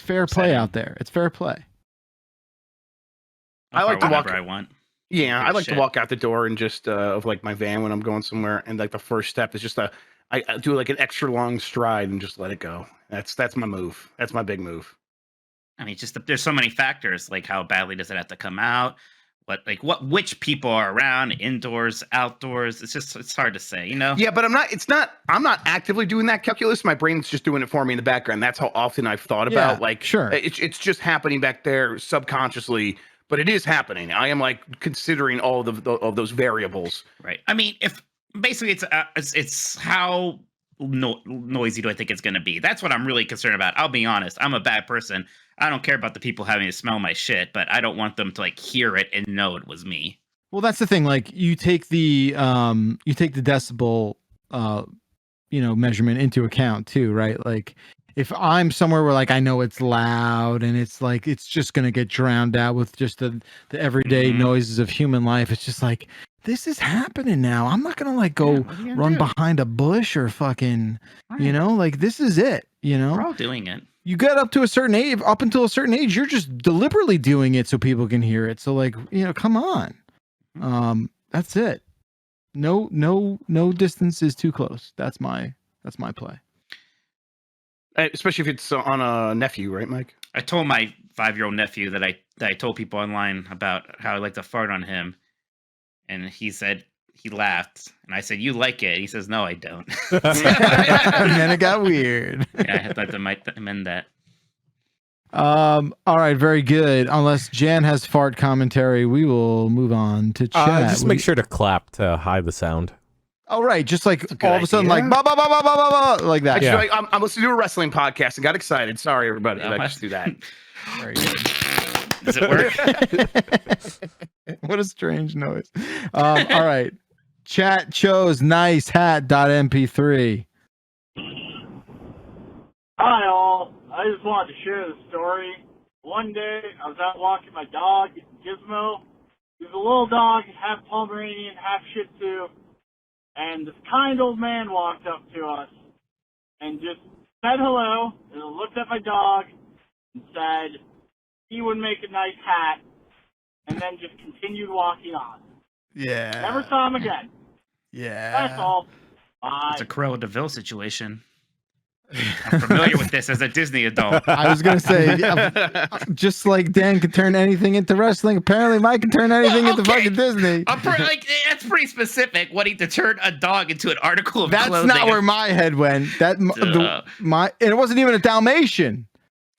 fair play Same. out there. It's fair play. I like to walk. wherever I want. Yeah, I Good like shit. to walk out the door and just of like my van when I'm going somewhere, and like the first step is just I do like an extra long stride and just let it go. That's my move. That's my big move. I mean, there's so many factors, like how badly does it have to come out? Which people are around, indoors, outdoors. It's hard to say, Yeah, but I'm not actively doing that calculus. My brain's just doing it for me in the background. That's how often I've thought about sure. It's just happening back there subconsciously, but it is happening. I am like considering all of those variables. Right. I mean, if basically it's how noisy do I think it's going to be? That's what I'm really concerned about. I'll be honest. I'm a bad person. I don't care about the people having to smell my shit, but I don't want them to like hear it and know it was me. Well, that's the thing. Like you take the decibel measurement into account too, right? Like if I'm somewhere where like I know it's loud and it's like it's just gonna get drowned out with just the everyday noises of human life, it's just like this is happening now. I'm not gonna like go run behind a bush or fucking like this is it, We're all doing it. You get up to a certain age, up until a certain age, you're just deliberately doing it so people can hear it. So like, come on. That's it. No distance is too close. That's my play. Especially if it's on a nephew, right, Mike? I told my 5-year-old nephew that I told people online about how I like to fart on him, and he said he laughed, and I said, "You like it?" He says, "No, I don't." And then it got weird. Yeah, I might amend that. Uh, All right, very good. Unless Jan has fart commentary, we will move on to chat. Just make sure to clap to hide the sound. Oh, right. Just like That's a good all of a sudden, idea. like, ba, ba, ba, ba, ba, ba, ba, like that. I just Yeah. feel like I'm listening to a wrestling podcast and got excited. Sorry, everybody. I just do that. Very good. Does it work? What a strange noise. All right. Chat chose nice hat.mp3. Hi all, I just wanted to share this story. One day, I was out walking my dog, Gizmo. He was a little dog, half Pomeranian, half Shih Tzu. And this kind old man walked up to us and just said hello, and looked at my dog and said he would make a nice hat, and then just continued walking on. Yeah. Never saw him again. Yeah. That's all. It's a Cruella de Vil situation. I'm familiar with this as a Disney adult. I was gonna say, just like Dan can turn anything into wrestling, apparently Mike can turn anything into fucking Disney. That's pretty specific. Wanting to turn a dog into an article of That's clothing. not where my head went. And it wasn't even a Dalmatian.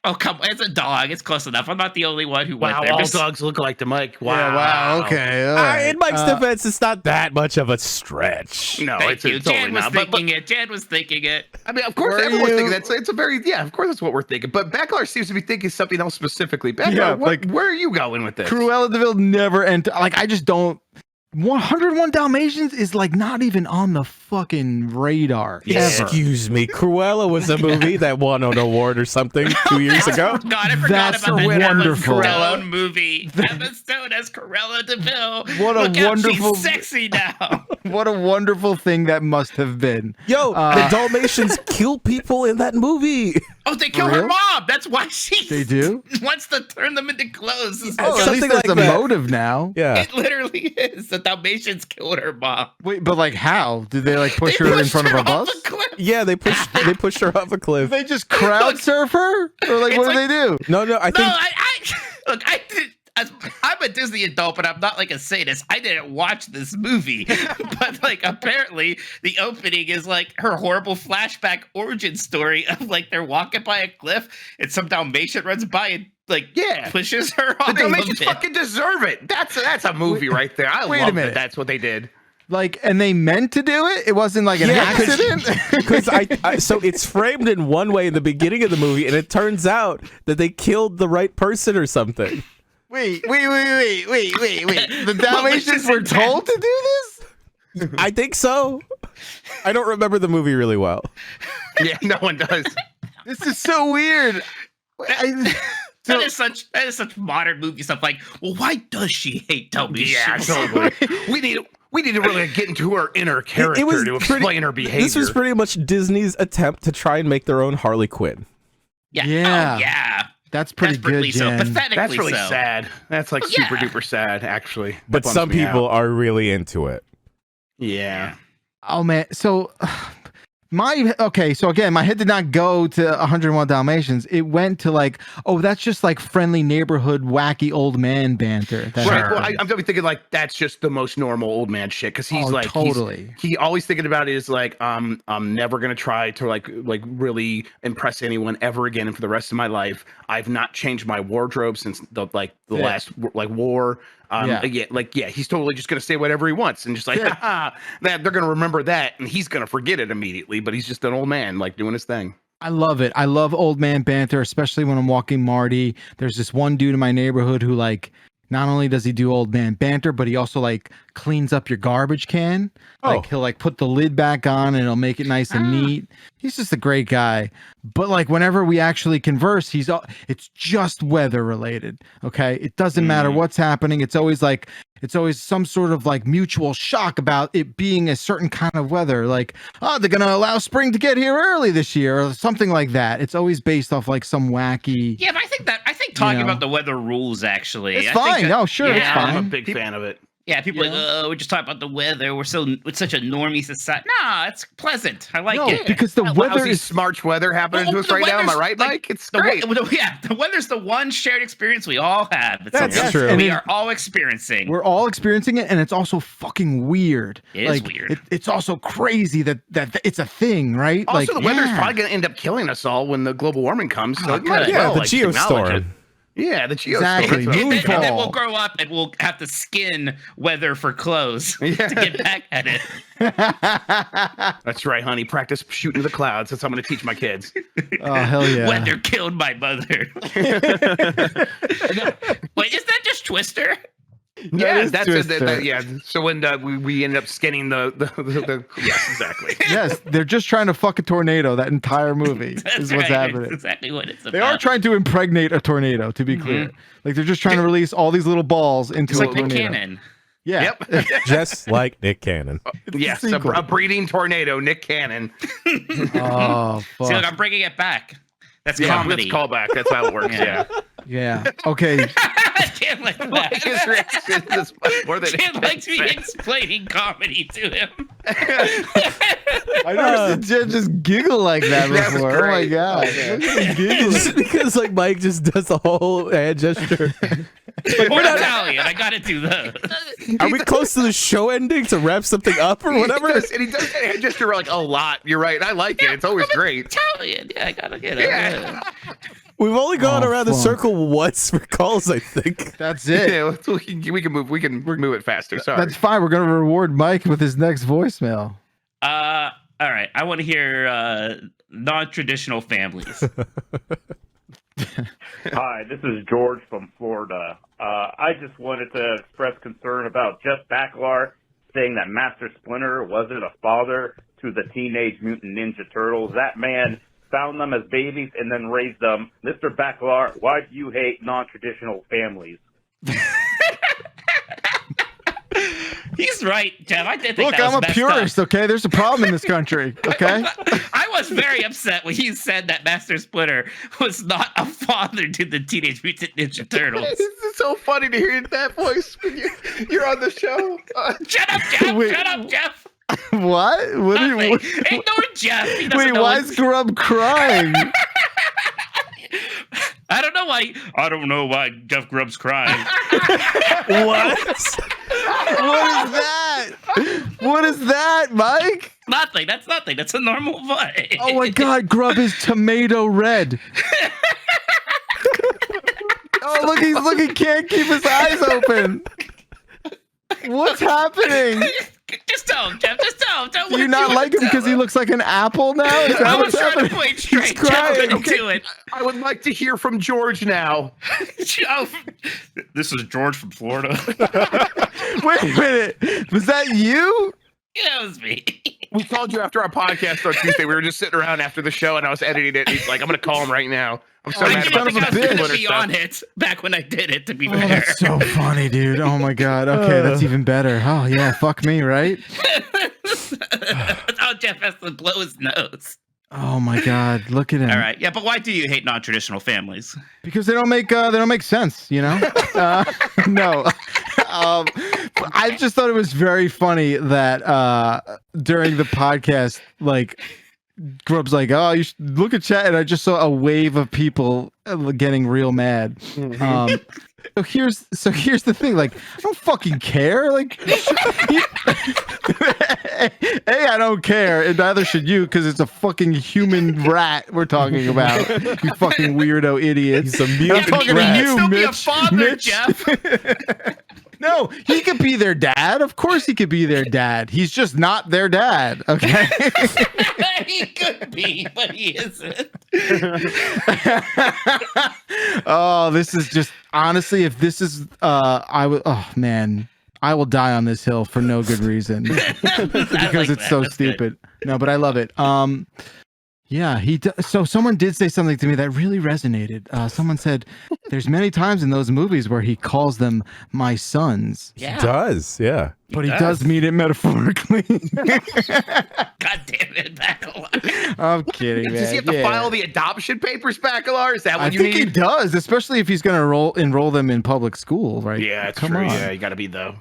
Oh, come on. It's a dog. It's close enough. I'm not the only one who went there. All dogs look alike to Mike. Wow. Yeah, wow. Okay. All right. In Mike's defense, it's not that much of a stretch. No, Thank you. it's Jan was totally not. thinking it. Jan was thinking it. I mean, of course, everyone's thinking that. It's a very, of course that's what we're thinking. But Backlar seems to be thinking something else specifically. Backlar, where are you going with this? Cruella de Vil never entered. Like, I just don't. 101 Dalmatians is like not even on the fucking radar. Ever. Excuse me, Cruella was a movie that won an award or something 2 years ago. I forgot That's about that wonderful. Emma Stone movie. Emma Stone as Cruella de Vil. What a Look out, wonderful, she's sexy now. What a wonderful thing that must have been. Yo, the Dalmatians kill people in that movie. Oh, they kill her mom. That's why she. They do. Wants to turn them into clothes. At least something there's like a that. motive now. Yeah. It literally is. The Dalmatians killed her mom. Wait, but like how? Did they like push her in front of a bus? Yeah, they pushed her off a cliff. They just crowd surf her? Or like what do they do? No, I think Look, I did. I'm a Disney adult, but I'm not like a sadist. I didn't watch this movie, but like apparently the opening is like her horrible flashback origin story of like they're walking by a cliff and some Dalmatian runs by and pushes her off. The Dalmatians fucking deserve it. That's a movie right there. I love that that's what they did. Like, and they meant to do it? It wasn't like an accident? Because so it's framed in one way in the beginning of the movie, and it turns out that they killed the right person or something. Wait. The Dalmatians were told to do this? I think so. I don't remember the movie really well. Yeah, no one does. This is so weird. That is such modern movie stuff. Like, well, why does she hate Dalmatians? Yeah, totally. We need to really get into her inner character to explain her behavior. This was pretty much Disney's attempt to try and make their own Harley Quinn. Yeah. Yeah. Oh, yeah. That's pretty good, Jen. Pathetically That's really so. sad. That's like super duper sad, actually. But some people are really into it. Yeah. Oh man. So so again, my head did not go to 101 Dalmatians. It went to like, oh, that's just like friendly neighborhood wacky old man banter. Right. Well, I'm thinking like that's just the most normal old man shit because he's he always thinking about it is like I'm never gonna try to like really impress anyone ever again and for the rest of my life. I've not changed my wardrobe since the last war. He's totally just gonna say whatever he wants and just like they're gonna remember that and he's gonna forget it immediately. But he's just an old man like doing his thing. I love it. I love old man banter, especially when I'm walking Marty. There's this one dude in my neighborhood who like not only does he do old man banter, but he also like cleans up your garbage can. Like he'll like put the lid back on and he'll make it nice and neat. He's just a great guy. But like whenever we actually converse, it's just weather related. Okay. It doesn't matter what's happening. It's always some sort of like mutual shock about it being a certain kind of weather. Like, oh, they're going to allow spring to get here early this year or something like that. It's always based off like some wacky. Yeah, but I think talking about the weather rules actually. It's fine. It's fine. I'm a big fan of it. Yeah, people are like, oh, we're just talking about the weather. It's such a normie society. Nah, it's pleasant. I like it. Because the weather is smart weather happening to us right now. Am I right, Mike? It's great. The weather's the one shared experience we all have. That's true. And we are all experiencing. We're all experiencing it, and it's also fucking weird. It is weird. It's also crazy that it's a thing, right? Also, the weather's probably going to end up killing us all when the global warming comes. So the geostorm. Yeah, the geostorm. Exactly. And then we'll grow up and we'll have to skin weather for clothes to get back at it. That's right, honey. Practice shooting the clouds. That's what I'm going to teach my kids. Oh, hell yeah. Weather killed my mother. Wait, is that just Twister? Yeah, that's yeah. So when we ended up skinning the yes, exactly. Yes, they're just trying to fuck a tornado. That entire movie is what's happening. That's exactly what it's about. They are trying to impregnate a tornado. To be clear, like they're just trying to release all these little balls into a tornado. Nick Cannon. Yeah. Yep. Just like Nick Cannon. Yes, a breeding tornado, Nick Cannon. Oh, fuck. See, look, I'm bringing it back. That's comedy. Let's call back. That's how it works. Yeah. Okay. Jan likes that. More than Jan likes me explaining comedy to him. I never seen Jeff just giggle like that before. Oh my god! It's because like Mike just does the whole hand gesture. We're not Italian. I gotta do those. Are we close to the show ending to wrap something up or whatever? He does that hand gesture like a lot. You're right. I like it. It's always great. Italian. Yeah, I gotta get it. Yeah. We've only gone around the circle once for calls, I think. That's it. Yeah, we can move it faster. Sorry. That's fine. We're gonna reward Mike with his next voicemail. All right. I want to hear non-traditional families. Hi, this is George from Florida. I just wanted to express concern about Jeff Baclar saying that Master Splinter wasn't a father to the Teenage Mutant Ninja Turtles. That man found them as babies and then raised them. Mr. Baclar, why do you hate non-traditional families? He's right, Jeff. I did think Look, that was I'm a messed purist. up. Okay, there's a problem in this country. Okay. I was very upset when you said that Master Splinter was not a father to the Teenage Mutant Ninja Turtles. It's so funny to hear that voice when you're on the show. Shut up, Jeff! Wait. Shut up, Jeff! What? What? Ignore Jeff. He doesn't Wait, know why is Grub crying? I don't know why Jeff Grubb's crying. What? What is that? What is that, Mike? Nothing. That's nothing. That's a normal voice. Oh my God, Grub is tomato red. Oh, look, he can't keep his eyes open. What's happening? Just tell him, Jeff. Just tell him. Do you not like him because he looks like an apple now? Is that I was what's trying happening? to play it straight. He's Jeff crying. couldn't do it. I would like to hear from George now. This is George from Florida. Wait a minute. Was that you? Yeah, it was me. We called you after our podcast on Tuesday. We were just sitting around after the show, and I was editing it. He's like, "I'm going to call him right now." I'm so Oh, mad you about son the of a I was bitch. going to be on it back when I did it, to be Oh, fair. that's so funny, dude. Oh my God. Okay, that's even better. Oh yeah, fuck me, right? Oh, Jeff has to blow his nose. Oh my God, look at him. All right. Yeah, but why do you hate non-traditional families? Because they don't make sense, you know? No. I just thought it was very funny that during the podcast, like, Grub's like, oh, you should look at chat, and I just saw a wave of people getting real mad. Mm-hmm. So here's the thing, like, I don't fucking care. Like, I don't care, and neither should you, because it's a fucking human rat we're talking about. You fucking weirdo idiots. He's a I'm mutant talking rat. to you, Still be a Mitch. father, Mitch. Jeff. No, he could be their dad. Of course he could be their dad. He's just not their dad, okay? He could be, but he isn't. Oh, this is just honestly, if this is I would, oh man, I will die on this hill for no good reason. Because it's so stupid. No, but I love it. Yeah, so someone did say something to me that really resonated. Someone said there's many times in those movies where he calls them my sons. He does, yeah. But he does mean it metaphorically. God damn it, Baclar. I'm kidding, man. Does he have to file the adoption papers, Baclar? Is that what I you think need? he does, especially if he's going to enroll them in public school, right? Yeah, it's Come true. on. Yeah, you got to be though.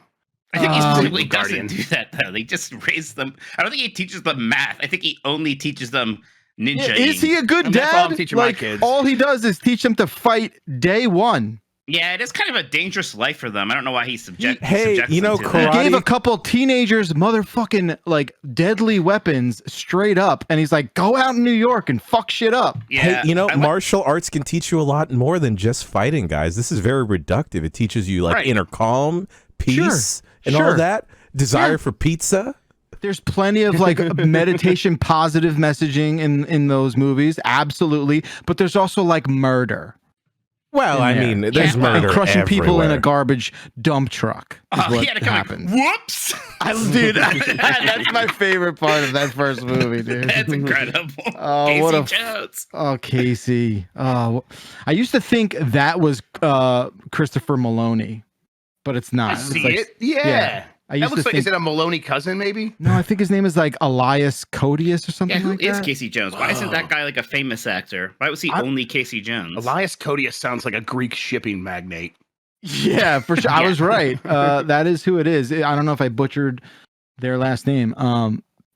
I think he really guardian. doesn't do that, though. They just raise them. I don't think he teaches them math. I think he only teaches them ninja. Yeah, is he a good And that's all dad? I'm teaching my Like, kids. all he does is teach them to fight day one. Yeah, it is kind of a dangerous life for them. I don't know why he subjects you know, them to He that. gave a couple teenagers motherfucking like deadly weapons straight up, and he's like, "Go out in New York and fuck shit up." Yeah, Hey, you know, I martial arts can teach you a lot more than just fighting, guys. This is very reductive. It teaches you like Right. inner calm, peace, and all Sure. that. Desire Yeah. for pizza. There's plenty of like meditation, positive messaging in those movies, absolutely. But there's also like murder. Well, in I there. mean, there's And murder crushing people in a everywhere. garbage dump truck. Is he what had to come happens. like, whoops. Dude, that's my favorite part of that first movie, dude. That's incredible. Oh, Casey what a Jones. Oh, Casey. Oh, I used to think that was Christopher Maloney, but it's not. I It's see like- it. Yeah. I That used looks to like, think. is it a Maloney cousin, maybe? No, I think his name is like Elias Codius or Yeah, something who like is that. Casey Jones? Why isn't that guy like a famous actor? Why was he only Casey Jones? Elias Codius sounds like a Greek shipping magnate. Yeah, for sure. I was right. That is who it is. I don't know if I butchered their last name.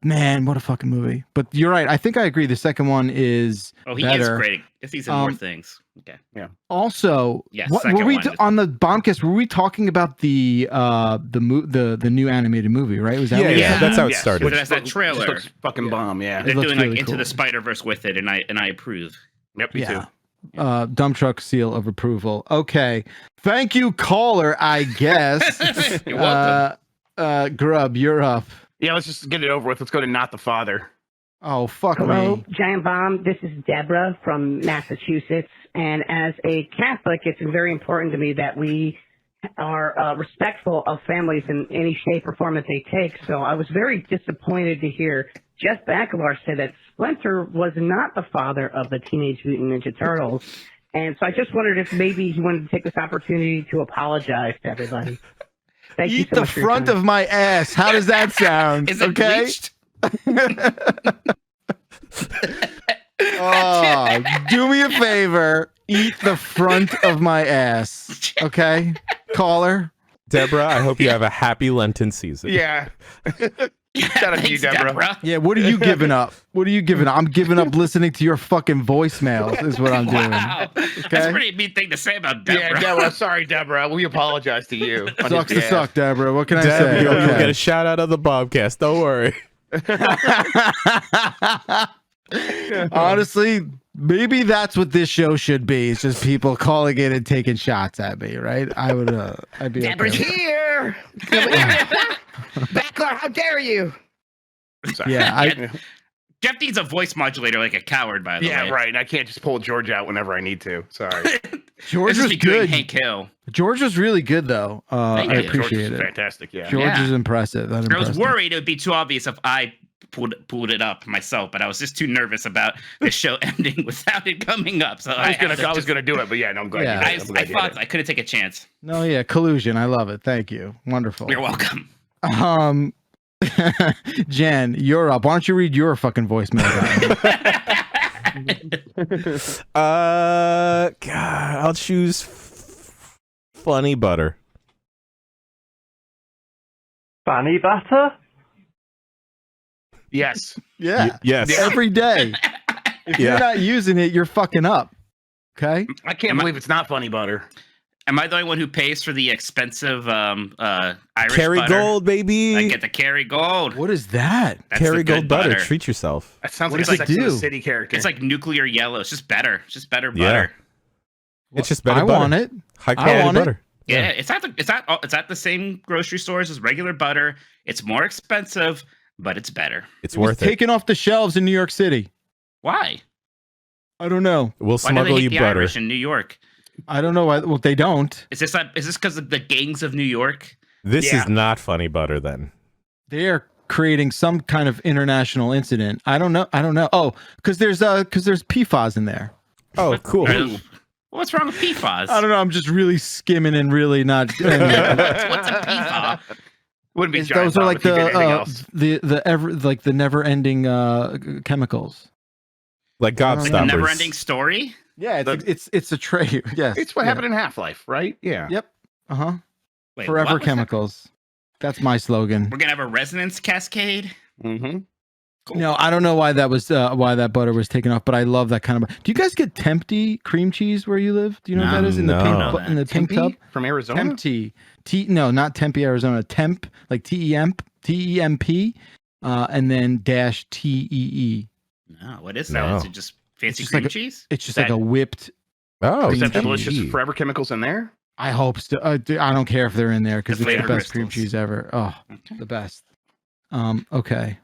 Man, what a fucking movie. But you're right. I think I agree. The second one is Oh, he better. is great. I guess he's in more things. Okay. Yeah. Also, Yeah, what second were we one is- on the Bombcast? Were we talking about the new animated movie? Right? Was that what we Yeah, said? that's how it started. That's that trailer. Looks fucking bomb. Yeah. They're It looks doing really like Into cool. the Spider-Verse with it, and I approve. Yep. Me too. Dump truck seal of approval. Okay. Thank you, caller, I guess. You're welcome. Grub, you're up. Yeah. Let's just get it over with. Let's go to Not the Father. Oh, fuck Hello, me. Giant Bomb. This is Deborah from Massachusetts. And as a Catholic, it's very important to me that we are respectful of families in any shape or form that they take. So I was very disappointed to hear Jeff Bakalar say that Splinter was not the father of the Teenage Mutant Ninja Turtles. And so I just wondered if maybe he wanted to take this opportunity to apologize to everybody. Thank you Eat so the much for your front time. of my ass. How does that sound? Is it okay? bleached? Oh, do me a favor. Eat the front of my ass. Okay? Caller? Deborah, I hope you have a happy Lenten season. Yeah. Shout out to you, Thanks, Deborah. Yeah, what are you giving up? What are you giving up? I'm giving up listening to your fucking voicemails is what I'm doing. Wow. That's a pretty mean thing to say about Deborah. Yeah, Deborah. Sorry, Deborah. We apologize to you. on Sucks his to behalf. suck, Deborah. What can I Deb, say? you'll Okay. get a shout out of the Bobcast. Don't worry. Honestly, maybe that's what this show should be. It's just people calling in and taking shots at me, right? I'd be Deborah's okay. here. Backlar, how dare you? Sorry. Yeah, Jeff needs a voice modulator like a coward, by the way. Yeah, right. And I can't just pull George out whenever I need to. Sorry. George This is was me doing good. Hank Hill. George was really good, though. Thank I you. George appreciate is it. fantastic. Yeah. George Yeah. is impressive. That I was impressed me. worried it would be too obvious if I pulled it up myself, but I was just too nervous about the show ending without it coming up. So I was gonna do it, but yeah, no, I'm glad. Yeah. You did. I'm I glad you did thought I couldn't take a chance. No, yeah, collusion. I love it. Thank you. Wonderful. You're welcome. Jen, you're up. Why don't you read your fucking voicemail? God, I'll choose funny butter. Funny butter? Yes. Yeah. Yes. Every day. If Yeah. you're not using it, you're fucking up. Okay? I can't believe it's not funny butter. Am I the only one who pays for the expensive Irish Kerry butter? Gold, baby. I get the Kerry Gold. What is that? That's Kerry the good Gold butter. Treat yourself. That sounds What like does a it Sex and the do? City character. It's like nuclear yellow. It's just better. It's just better Yeah. butter. It's just better I butter. want it. High I quality want it. butter. Yeah, it's at the same grocery stores as regular butter. It's more expensive, but it's better. It's It was worth it. taken off the shelves in New York City. Why? I don't know. We'll Why do they smuggle hate you the butter. Irish in New York? I don't know why. Well, they don't. Is this because of the gangs of New York? This Yeah. is not funny butter then. They are creating some kind of international incident. I don't know. Oh, because there's PFAS in there. Oh, cool. What's wrong with PFAS? I don't know. I'm just really skimming and really not. What's a PFAS? Wouldn't be Those giant are bomb like if you did anything else. the never ending chemicals. Like I don't know. Like a gobstoppers. never-ending story? Yeah, it's a tray. Yes, It's what yeah. happened in Half-Life, right? Yeah. Yep. Uh huh. Wait, Forever what was that? chemicals. That's my slogan. We're gonna have a resonance cascade. Mm-hmm. Cool. No, I don't know why that was why that butter was taken off, but I love that kind of. Do you guys get Tempty cream cheese where you live? Do you know what that is in the No. pink in the pink tub? From Arizona. Tempty. No, not Tempe, Arizona. Temp, like TEMP, and then dash TEE. No, what is No. that? Is it just fancy just cream like cheese? It's just That- like a whipped. Oh, Is that cream delicious cheese. forever chemicals in there? I hope so. Dude, I don't care if they're in there because The it's the flavor best cream crystals. cheese ever. Oh, Okay. the best. Okay,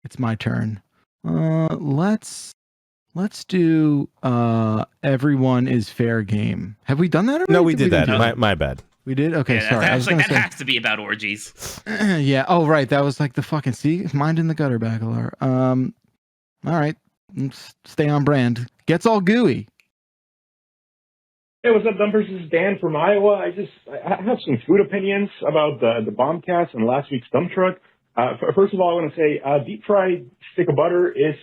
it's my turn. Let's do everyone is fair game. Have we done that already? No, we did that. do My bad. We did. Okay, Yeah, sorry. I was that gonna say. has to be about orgies. Yeah. Oh, right. That was like the fucking mind in the gutter, Bakalar. All right. Stay on brand. Gets all gooey. Hey, what's up, Dumpers? This is Dan from Iowa. I have some food opinions about the Bombcast and last week's dump truck. First of all, I want to say deep fried stick of butter is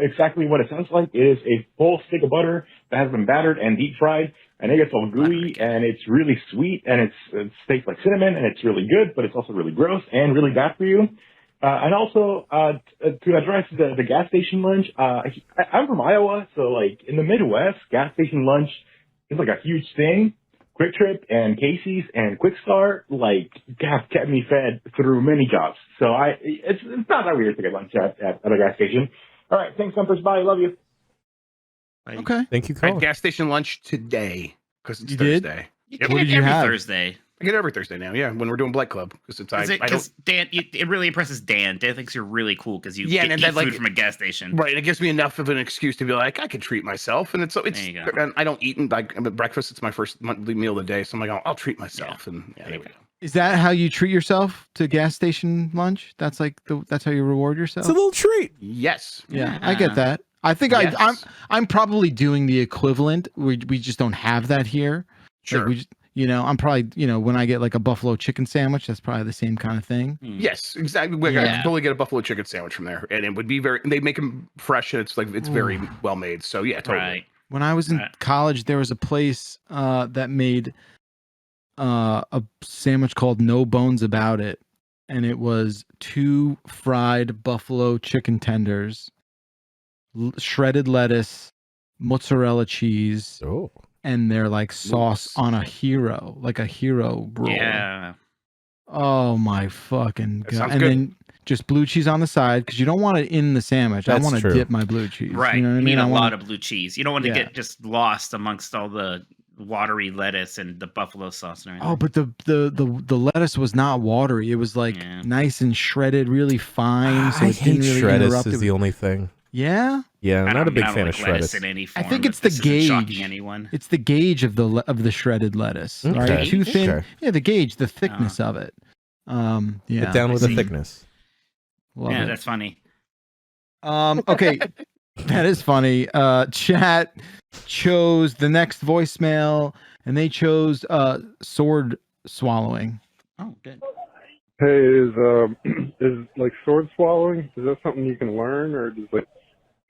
exactly what it sounds like. It is a full stick of butter that has been battered and deep fried, and it gets all gooey, and it's really sweet, and it tastes like cinnamon, and it's really good, but it's also really gross and really bad for you. And also, to address the gas station lunch, I'm from Iowa, so like in the Midwest, gas station lunch is like a huge thing. Quick Trip and Casey's and Quick Start like have kept me fed through many jobs. So it's not that weird to get lunch at a gas station. All right, thanks, Dumpers. Bye. Love you. Okay. Thank you, I Cole. had gas station lunch today because it's You did? Thursday. You Yep. get What it did you every have? Thursday. I get it every Thursday now. Yeah, when we're doing Blight Club because it's I don't. Because Dan, it really impresses Dan. Dan thinks you're really cool because you Yeah, get and eat that, food like- from a gas station. Right, it gives me enough of an excuse to be like, I could treat myself, and it's There you go. and I don't eat like at breakfast. It's my first monthly meal of the day, so I'm like, I'll treat myself, and yeah, there we go. Is that how you treat yourself to gas station lunch? That's like that's how you reward yourself. It's a little treat. Yes. Yeah, I get that. I think Yes. I'm probably doing the equivalent. We just don't have that here. Sure. Like we just, I'm probably when I get like a buffalo chicken sandwich, that's probably the same kind of thing. Yes, exactly. I Yeah. totally get a buffalo chicken sandwich from there, and it would be they make them fresh, and it's very well made. So yeah, totally. Right. When I was in college, there was a place that made a sandwich called No Bones About It, and it was 2 fried buffalo chicken tenders, shredded lettuce, mozzarella cheese, and they're like sauce on a hero, like a hero roll. Yeah. Oh my fucking god! sounds And good. then just blue cheese on the side because you don't want it in the sandwich. I That's want to true. dip my blue cheese. Right. You know what I You mean? need I a wanna- lot of blue cheese. You don't want to Yeah. get just lost amongst all the watery lettuce and the buffalo sauce and everything. Oh, but the lettuce was not watery. It was like nice and shredded, really fine. So I it didn't hate really shredded interrupt. is It the was- only thing. Yeah. Yeah, I'm not a big fan of like lettuce shredded. in any I form. think it's if the this isn't gauge. shocking anyone. It's the gauge of the shredded lettuce. Okay. Right? Too thin. Okay. Yeah, the gauge, the thickness of it. Yeah. Get down with the See. thickness. Love Yeah, it. that's funny. Okay. That is funny. Chat chose the next voicemail, and they chose sword swallowing. Oh, good. Hey, is like sword swallowing? Is that something you can learn, or does like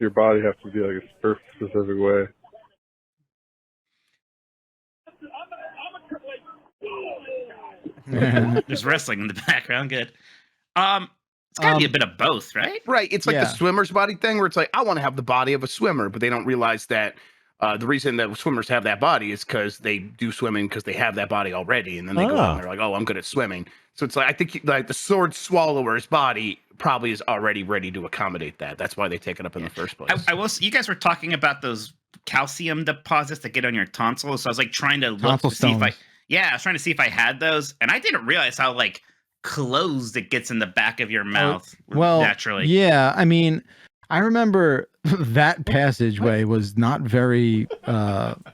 your body have to be like a specific way? There's wrestling in the background. Good. It's gotta be a bit of both, right? Right. It's like Yeah. the swimmer's body thing where it's like, I want to have the body of a swimmer, but they don't realize that the reason that swimmers have that body is because they do swimming because they have that body already. And then they go out and they're like, oh, I'm good at swimming. So it's like, I think like the sword swallower's body probably is already ready to accommodate that. That's why they take it up in the first place. I will. You guys were talking about those calcium deposits that get on your tonsils. So I was like trying to look Tonsil to see if I. stones. Yeah, I was trying to see if I had those, and I didn't realize how like closed it gets in the back of your mouth Well, naturally. Yeah, I mean, I remember that passageway was not very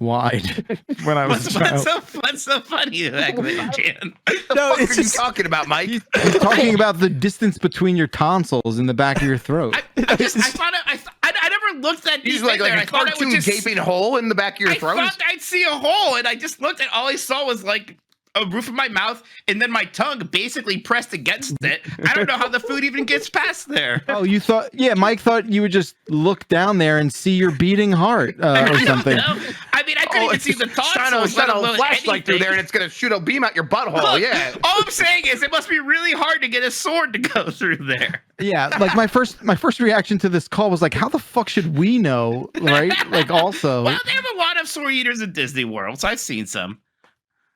wide when I was a child. What's so funny about that, Jan? No, what are you talking about, Mike? He's talking about the distance between your tonsils in the back of your throat. I thought I never looked that deep He's like in there. a I thought it would cartoon just gaping hole in the back of your I throat. thought I'd see a hole, and I just looked, and all I saw was like a roof of my mouth, and then my tongue basically pressed against it. I don't know how the food even gets past there. Oh, you thought? Yeah, Mike thought you would just look down there and see your beating heart or something. No, I mean, I couldn't even see the tonsils. Shine let a alone flashlight through anything. there, and it's gonna shoot a beam out your butthole. Look, Yeah. All I'm saying is it must be really hard to get a sword to go through there. Yeah, like my first reaction to this call was like, how the fuck should we know, right? Like also, Well, they have a lot of sword eaters in Disney World, so I've seen some.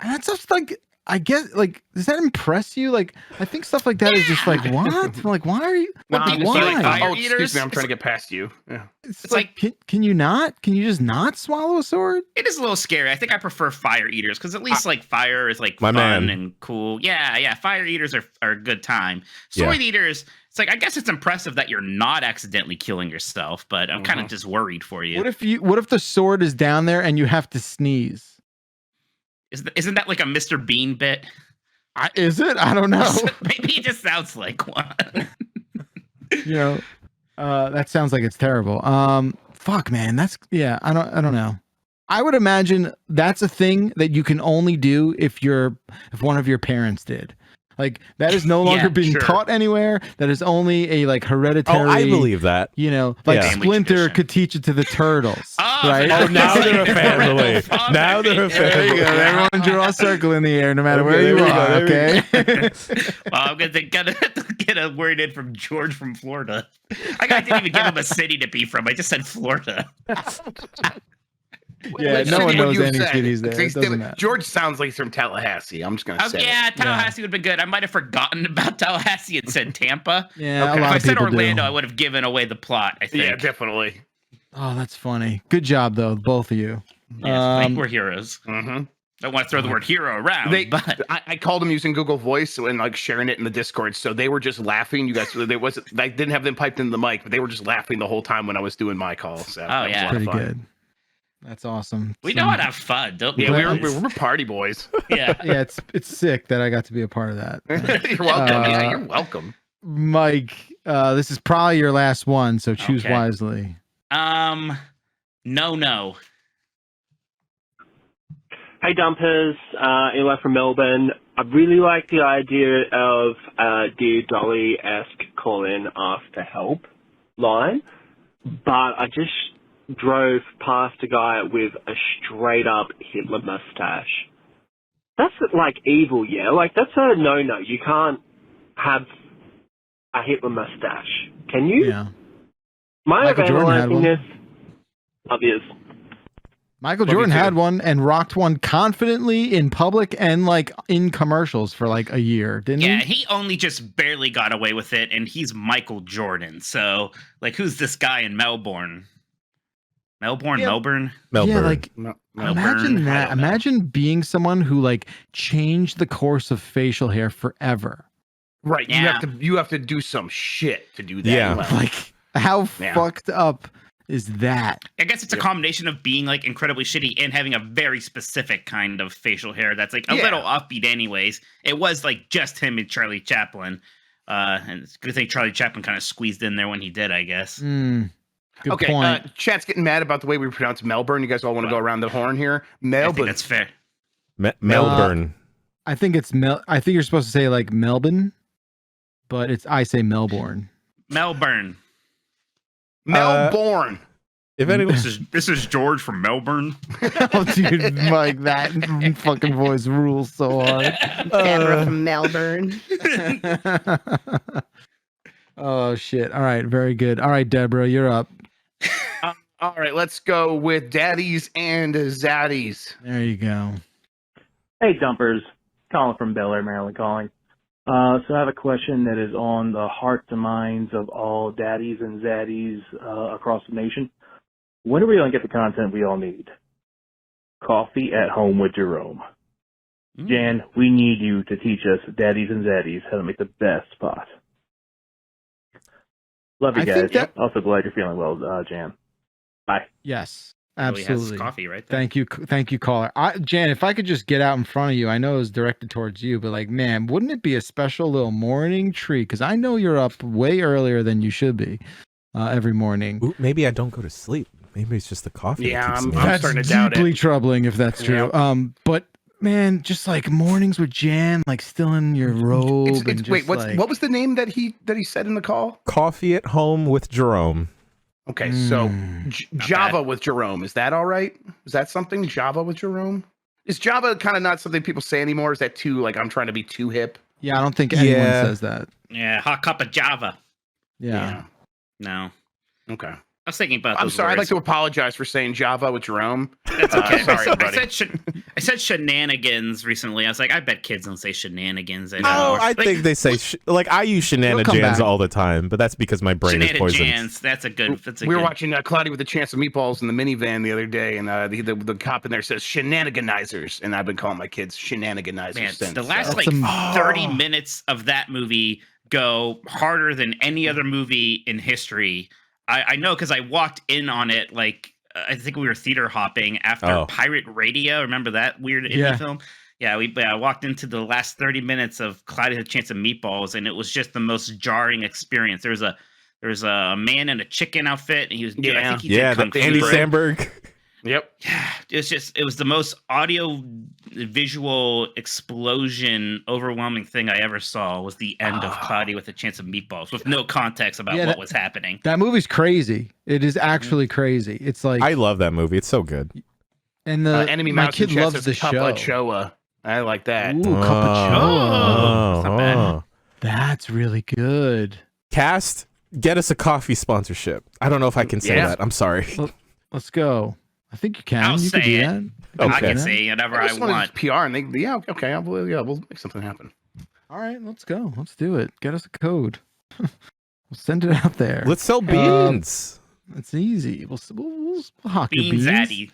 and that's just like, I guess, like, does that impress you? Like, I think stuff like that is just like, what? Like, why are you? What, Like, do you why? like fire Oh, excuse eaters? me. I'm trying to get past you. Yeah. It's like, can you not? Can you just not swallow a sword? It is a little scary. I think I prefer fire eaters because at least like fire is like My fun man. and cool. Yeah. Fire eaters are a good time. Sword eaters, it's like I guess it's impressive that you're not accidentally killing yourself, but I'm kind of just worried for you. What if the sword is down there and you have to sneeze? Isn't that like a Mr. Bean bit? Is it? I don't know. Maybe it just sounds like one. That sounds like it's terrible. Fuck, man. I don't know. I would imagine that's a thing that you can only do if one of your parents did. Like that is no longer being taught anywhere. That is only a like hereditary. Oh, I believe that. You know, like Splinter could teach it to the turtles, right? Oh, now they're a family. Now they're a There you family. go. Everyone draw a circle in the air, no matter where you are. Okay. Well, I'm gonna get a word in from George from Florida. I didn't even give him a city to be from. I just said Florida. Yeah, no one knows any cities there. It doesn't matter. George sounds like he's from Tallahassee. I'm just gonna say. Yeah, Tallahassee would have been good. I might have forgotten about Tallahassee and said Tampa. Yeah, If I said people Orlando, do. I would have given away the plot. I think. Yeah, definitely. Oh, that's funny. Good job, though, both of you. Yes, we're heroes. Mm-hmm. I don't want to throw the word hero around, but I called them using Google Voice and like sharing it in the Discord, so they were just laughing. You guys, I didn't have them piped into the mic, but they were just laughing the whole time when I was doing my call. So that was a lot Pretty of fun. good. That's awesome. we know how to have fun, don't we? Yeah, we're party boys. Yeah. Yeah, it's sick that I got to be a part of that. You're welcome. Yeah, you're welcome. Mike, this is probably your last one, so choose wisely. No. Hey Dumpers, Eli from Melbourne. I really like the idea of Dear Dolly-esque call-in after help line, but I just drove past a guy with a straight-up Hitler mustache. That's like evil, yeah? Like that's a no-no. You can't have a Hitler mustache, can you? Yeah. My Michael Jordan had one. this. Obvious. Michael Jordan had one and rocked one confidently in public and like in commercials for like a year, didn't Yeah, he? he only just barely got away with it, and he's Michael Jordan. So, like, who's this guy in Melbourne? Melbourne? Yeah, like imagine that. Imagine being someone who like changed the course of facial hair forever. Right. Yeah. You have to do some shit to do that. Yeah. Like how fucked up is that? I guess it's a combination of being like incredibly shitty and having a very specific kind of facial hair that's like a little offbeat anyways. It was like just him and Charlie Chaplin. And it's a good thing Charlie Chaplin kind of squeezed in there when he did, I guess. Good okay, point. Chat's getting mad about the way we pronounce Melbourne. You guys all want to go around the horn here? Melbourne. I think that's fair. Melbourne. I think it's I think you're supposed to say like Melbourne, but I say Melbourne. Melbourne. Melbourne. If anyone, this is George from Melbourne. Oh, dude, Mike, that fucking voice rules so hard. Deborah from Melbourne. Oh shit! All right, very good. All right, Deborah, you're up. All right, let's go with daddies and zaddies. There you go. Hey, Dumpers. Colin from Bel Air, Maryland calling. So I have a question that is on the hearts and minds of all daddies and zaddies across the nation. When are we going to get the content we all need? Coffee at Home with Jerome. Jan, we need you to teach us daddies and zaddies how to make the best pot. Love you guys. Also glad you're feeling well, Jan. Bye. Yes, Really has absolutely. coffee right there. Thank you, caller. Jan, if I could just get out in front of you, I know it was directed towards you, but like, man, wouldn't it be a special little morning treat? Because I know you're up way earlier than you should be every morning. Ooh, maybe I don't go to sleep. Maybe it's just the coffee. Yeah, that keeps I'm me up. That's starting to doubt deeply it. troubling if that's true. But man, just like mornings with Jan, like still in your robe. and just Wait, like, what was the name that he said in the call? Coffee at Home with Jerome. Okay, so Java with Jerome. Is that all right? Is that something? Java with Jerome? Is Java kind of not something people say anymore? Is that too like I'm trying to be too hip? Yeah, I don't think anyone says that. Yeah, hot cup of Java. Yeah. No. Okay. I was thinking about I'm those sorry. I'd like words. to apologize for saying Java with Jerome. That's okay. Sorry, buddy. I said shenanigans recently. I was like, I bet kids don't say shenanigans anymore. Oh, I think they say like I use shenanigans all the time, but that's because my brain is poisoned. Shenanigans. That's a good. We were watching Cloudy with a Chance of Meatballs in the minivan the other day, and the cop in there says shenaniganizers, and I've been calling my kids shenaniganizers Man, since. the last 30 minutes of that movie go harder than any other movie in history. I know because I walked in on it like I think we were theater hopping after Pirate Radio. Remember that weird indie film? Yeah, I walked into the last 30 minutes of Cloudy with a Chance of Meatballs, and it was just the most jarring experience. There was a man in a chicken outfit, and he was I think he did Kung Fu, Andy right? Samberg. Yep. Yeah, it was the most audio visual explosion, overwhelming thing I ever saw was the end of Cloudy with a Chance of Meatballs with no context about what was happening. That movie's crazy. It is actually crazy. It's like I love that movie. It's so good. And the Enemy my Mouse kid in chat loves says the Cup show. of Choa. I like that. Ooh, Cup of Choa. That's not bad. That's really good. Cast, get us a coffee sponsorship. I don't know if I can say that. I'm sorry. Let's go. I think you can. I'll you say can do it. that. I can say whatever I want. PR and they okay. We'll make something happen. All right, let's go. Let's do it. Get us a code. We'll send it out there. Let's sell beans. It's easy. We'll hawk your Beans beans. Addy.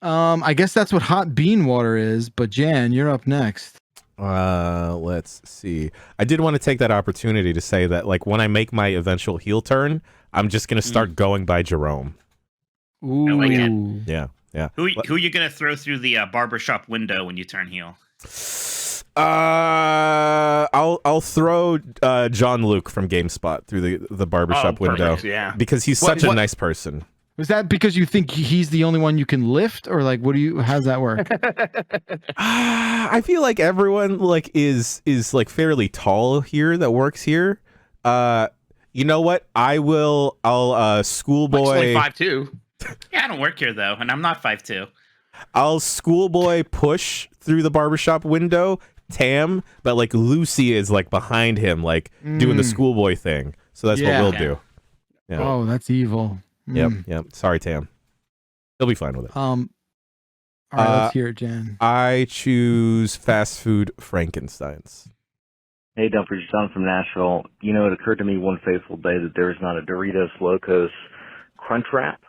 I guess that's what hot bean water is. But Jan, you're up next. Let's see. I did want to take that opportunity to say that, like, when I make my eventual heel turn, I'm just gonna start going by Jerome. Ooh, I like it. Yeah. Who are you gonna throw through the barbershop window when you turn heel? I'll throw John Luke from GameSpot through the barbershop window. Yeah, because he's such a nice person. Was that because you think he's the only one you can lift, or like how's that work? I feel like everyone like is like fairly tall here that works here. You know what? I'll schoolboy 5'2". Yeah, I don't work here though, and I'm not 5'2". I'll schoolboy push through the barbershop window, Tam, but like Lucy is like behind him, like doing the schoolboy thing. So that's what we'll do. Yeah. Oh, that's evil. Yep. Sorry, Tam. He'll be fine with it. All right, let's hear it, Jan. I choose fast food Frankensteins. Hey, Dumpers, John from Nashville. You know, it occurred to me one fateful day that there is not a Doritos Locos Crunch Wrap.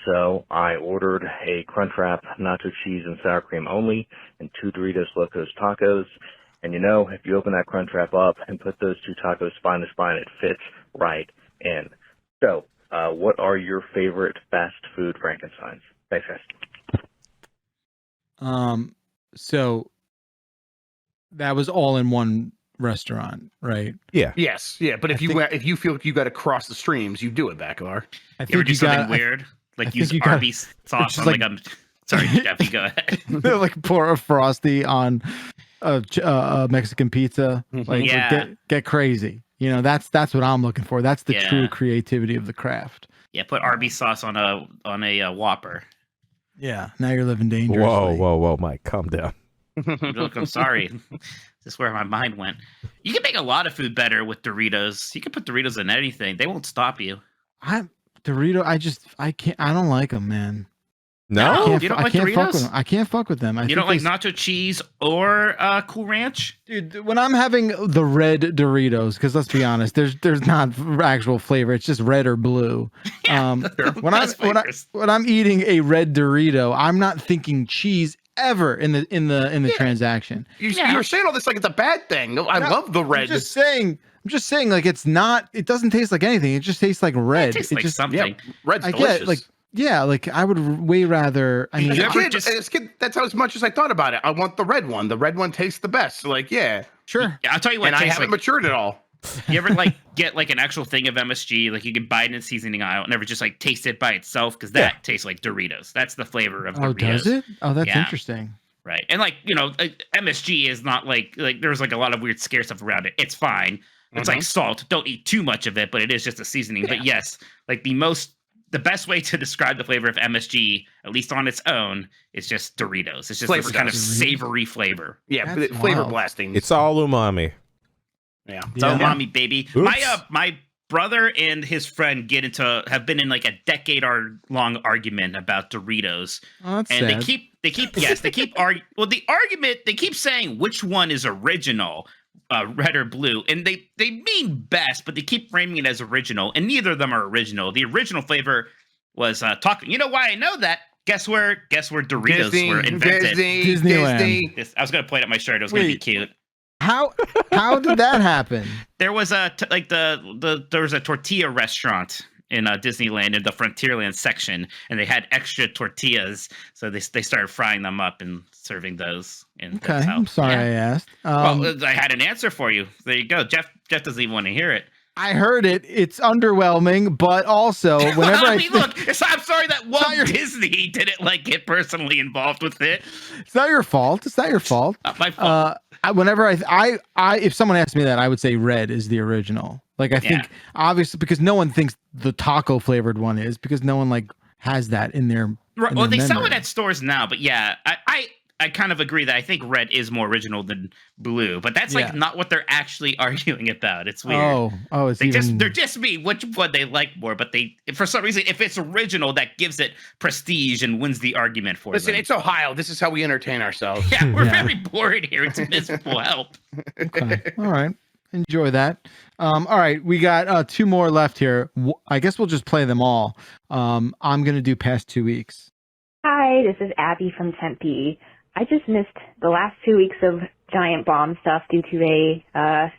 So I ordered a Crunch Wrap, nacho cheese and sour cream only, and 2 Doritos Locos tacos. And you know, if you open that Crunch Wrap up and put those 2 tacos spine to spine, it fits right in. So, what are your favorite fast food Frankensteins? Thanks, guys. So that was all in one restaurant, right? Yeah. Yes. Yeah. But if you feel like you got to cross the streams, you do it, Baclar. I You ever do something weird? Like use Arby's sauce on like sorry, Jeffy, go ahead. Like pour a Frosty on a Mexican pizza. Like, get crazy. You know, that's what I'm looking for. That's the true creativity of the craft. Yeah, put Arby's sauce on a Whopper. Yeah, now you're living dangerously. Whoa, Mike, calm down. Look, I'm sorry. This is where my mind went. You can make a lot of food better with Doritos. You can put Doritos in anything. They won't stop you. I don't like them, man. No, you don't like Doritos? Doritos? Fuck with them. I can't fuck with them. You don't like nacho cheese or Cool Ranch? Dude, when I'm having the red Doritos, because let's be honest, there's not actual flavor. It's just red or blue. When I'm eating a red Dorito, I'm not thinking cheese ever in the transaction. You're saying all this like it's a bad thing. I love the red. I'm just saying, like, it's not. It doesn't taste like anything. It just tastes like red. It tastes like something. Yeah, red's I delicious. get like. Yeah, like I would way rather. I mean, as a kid, that's how as much as I thought about it. I want the red one. The red one tastes the best. Like, yeah, sure. Yeah, I'll tell you what. And I haven't matured at all. You ever like get like an actual thing of MSG? Like you can buy it in the seasoning aisle and never just like taste it by itself because that tastes like Doritos. That's the flavor of Doritos. Oh, does it? Oh, that's interesting. Right, and like MSG is not like there's like a lot of weird scare stuff around it. It's fine. It's like salt. Don't eat too much of it, but it is just a seasoning. But yes, like the best way to describe the flavor of MSG, at least on its own, is just Doritos. It's just this kind of savory flavor. Yeah, flavor blasting. It's all umami. Yeah, it's all umami, baby. Oops. My brother and his friend have been in like a decade-long argument about Doritos. Oh, that's and sad. they keep arguing. Well, the argument, they keep saying which one is original. Red or blue, and they mean best, but they keep framing it as original, and neither of them are original. The original flavor was talking. You know why I know that? Guess where Doritos were invented? Disneyland. I was gonna point at my shirt. It was gonna be cute. How did that happen? There was there was a tortilla restaurant in Disneyland in the Frontierland section, and they had extra tortillas, so they started frying them up and serving those. Okay, I'm sorry I asked. Well, I had an answer for you. There you go. Jeff doesn't even want to hear it. I heard it. It's underwhelming, but also whenever I mean, look, I'm sorry that Walt Disney didn't like get personally involved with it. It's not your fault. It's not your fault. Not my fault. Whenever if someone asked me that, I would say red is the original. Like I think obviously because no one thinks the taco flavored one is because no one like has that in their Right. in Well, their they sell memory. it at stores now, but yeah, I kind of agree that I think red is more original than blue, but that's like not what they're actually arguing about. It's weird. Oh, it's They're just me which one they like more, but they for some reason if it's original that gives it prestige and wins the argument for Listen, them. it's Ohio. This is how we entertain ourselves. Yeah, we're very bored here. It's miserable help. Okay. All right. Enjoy that. All right. We got 2 more left here. I guess we'll just play them all. I'm going to do past 2 weeks. Hi, this is Abby from Tempe. I just missed the last 2 weeks of giant bomb stuff due to a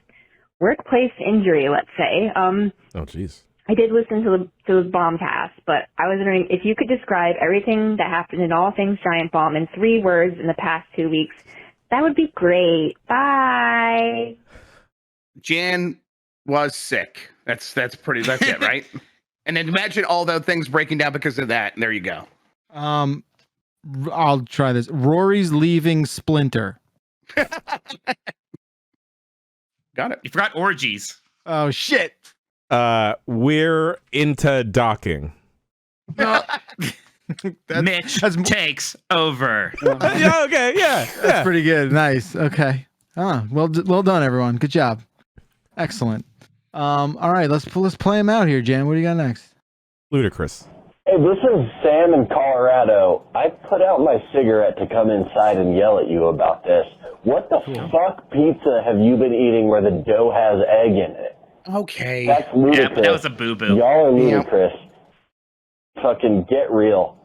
workplace injury, let's say. Oh, jeez. I did listen to the Bombcast, but I was wondering if you could describe everything that happened in all things giant bomb in 3 words in the past 2 weeks. That would be great. Bye. Jan was sick. That's it, right? And then imagine all the things breaking down because of that. And there you go. I'll try this. Rory's leaving Splinter. Got it. You forgot orgies. Oh shit. We're into docking. Mitch takes over. Yeah, okay, yeah. That's pretty good. Nice. Okay. Well done, everyone. Good job. Excellent. All right, let's play him out here, Jan. What do you got next? Ludicrous. Hey, this is Sam in Colorado. I put out my cigarette to come inside and yell at you about this. What the fuck pizza have you been eating where the dough has egg in it? Okay. That's ludicrous. Yeah, but that was a boo-boo. Y'all are ludicrous. Fucking get real.